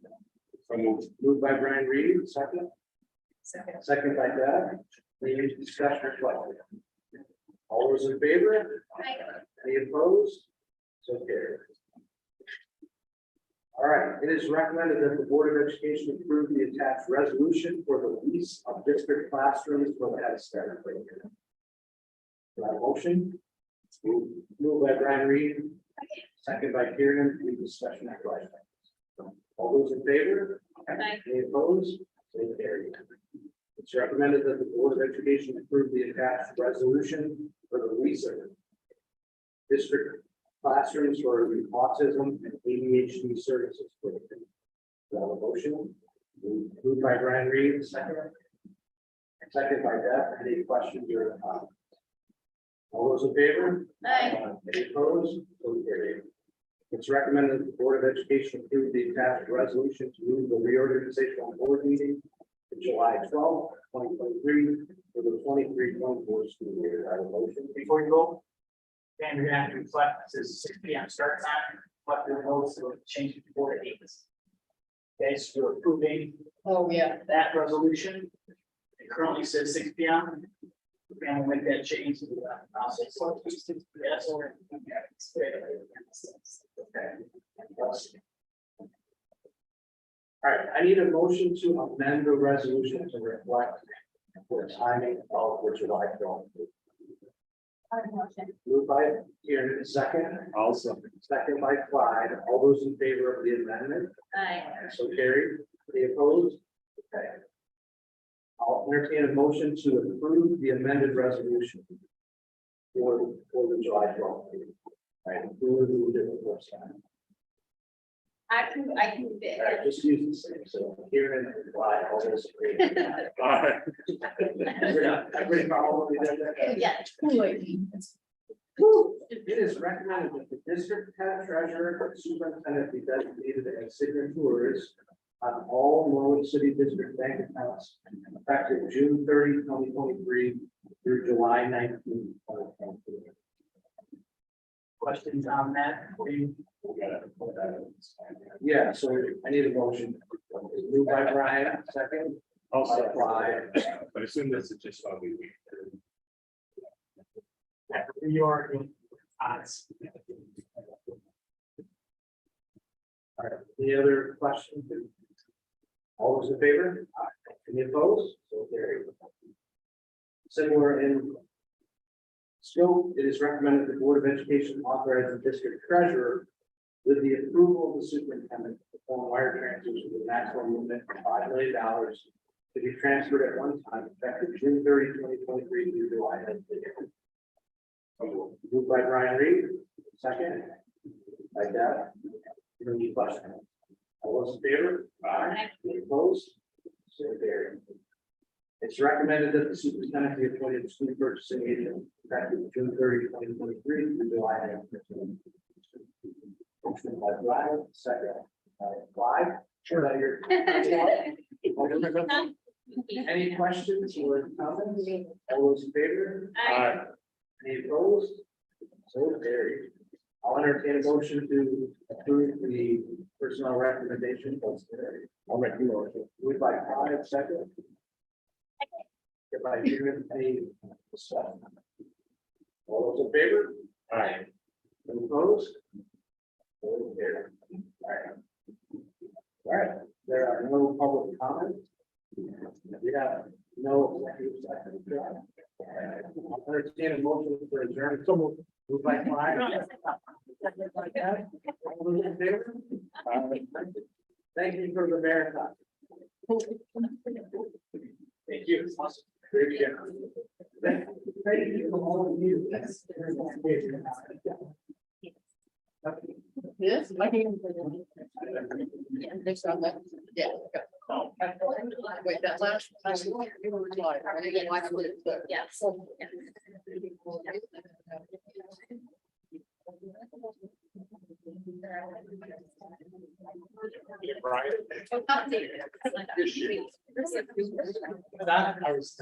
Moved by Brian Reed, second. Second by Deb. Any discussion or question? All those in favor? Any opposed? So carried. All right, it is recommended that the Board of Education approve the attached resolution for the lease of district classrooms for the Head Start program. Do I have a motion? Moved by Brian Reed, second by Kieran. Any discussion or question? All those in favor? Aye. Any opposed? So carried. It's recommended that the Board of Education approve the attached resolution for the lease of district classrooms for the autism and ADHD services program. Do I have a motion? Moved by Brian Reed, second. Second by Deb. Any questions or comments? All those in favor? Aye. Any opposed? So carried. It's recommended that the Board of Education approve the attached resolution to move the reorganizational board meeting to July 12th, 2023 for the 23-24 school year. I have a motion. Before you go, Dan, you're gonna have to reflect, this is 6 p.m. start time, but the notes will change it to 4 to 8. Okay, so you're approving. Oh, yeah. That resolution. It currently says 6 p.m. And we'll make that change to that. I'll say, so, yes, or. All right, I need a motion to amend the resolution to reflect the timing of the July 12th. Moved by Kieran, second. Also. Second by Clyde. All those in favor of the amendment? Aye. So carried. Any opposed? Okay. I'll entertain a motion to approve the amended resolution for the July 12th meeting. All right, who did the first time? I can do All right, just use the same, so Kieran and Clyde, all those agree. Everybody follow what we did there? Yeah. It is recommended that the district treasurer and superintendent be designated as signatories on all Norwood City District bank accounts effective June 30, 2023 through July 19, 2023. Questions on that? Yeah, so I need a motion. Moved by Brian, second. By Clyde. But assume this is just how we. Your odds. All right, any other questions? All those in favor? Any opposed? So carried. Similar in scope, it is recommended the Board of Education authorize the district treasurer with the approval of the superintendent to perform wire transfers with a maximum limit of $5 million to be transferred at one time effective June 30, 2023 through July 19. Moved by Brian Reed, second. By Deb. Any questions? All those in favor? Aye. Any opposed? So carried. It's recommended that the superintendent be appointed school purchasing agent effective June 30, 2023 through July 19. Motion by Brian, second by Clyde. Sure. Any questions or comments? All those in favor? Aye. Any opposed? So carried. I'll entertain a motion to approve the personnel recommendation. I'll make the motion. Moved by Clyde, second. If I do the. All those in favor? Aye. Any opposed? All carried. All right, there are no public comments. We have no executive session. I'll entertain a motion for adjournment. So moved by Clyde. All those in favor? Thank you for the marathon. Thank you. Great job. Thank you for all of you. Yes, I can. Yeah. Wait, that last. Yes. Brian. Yeah. That I was.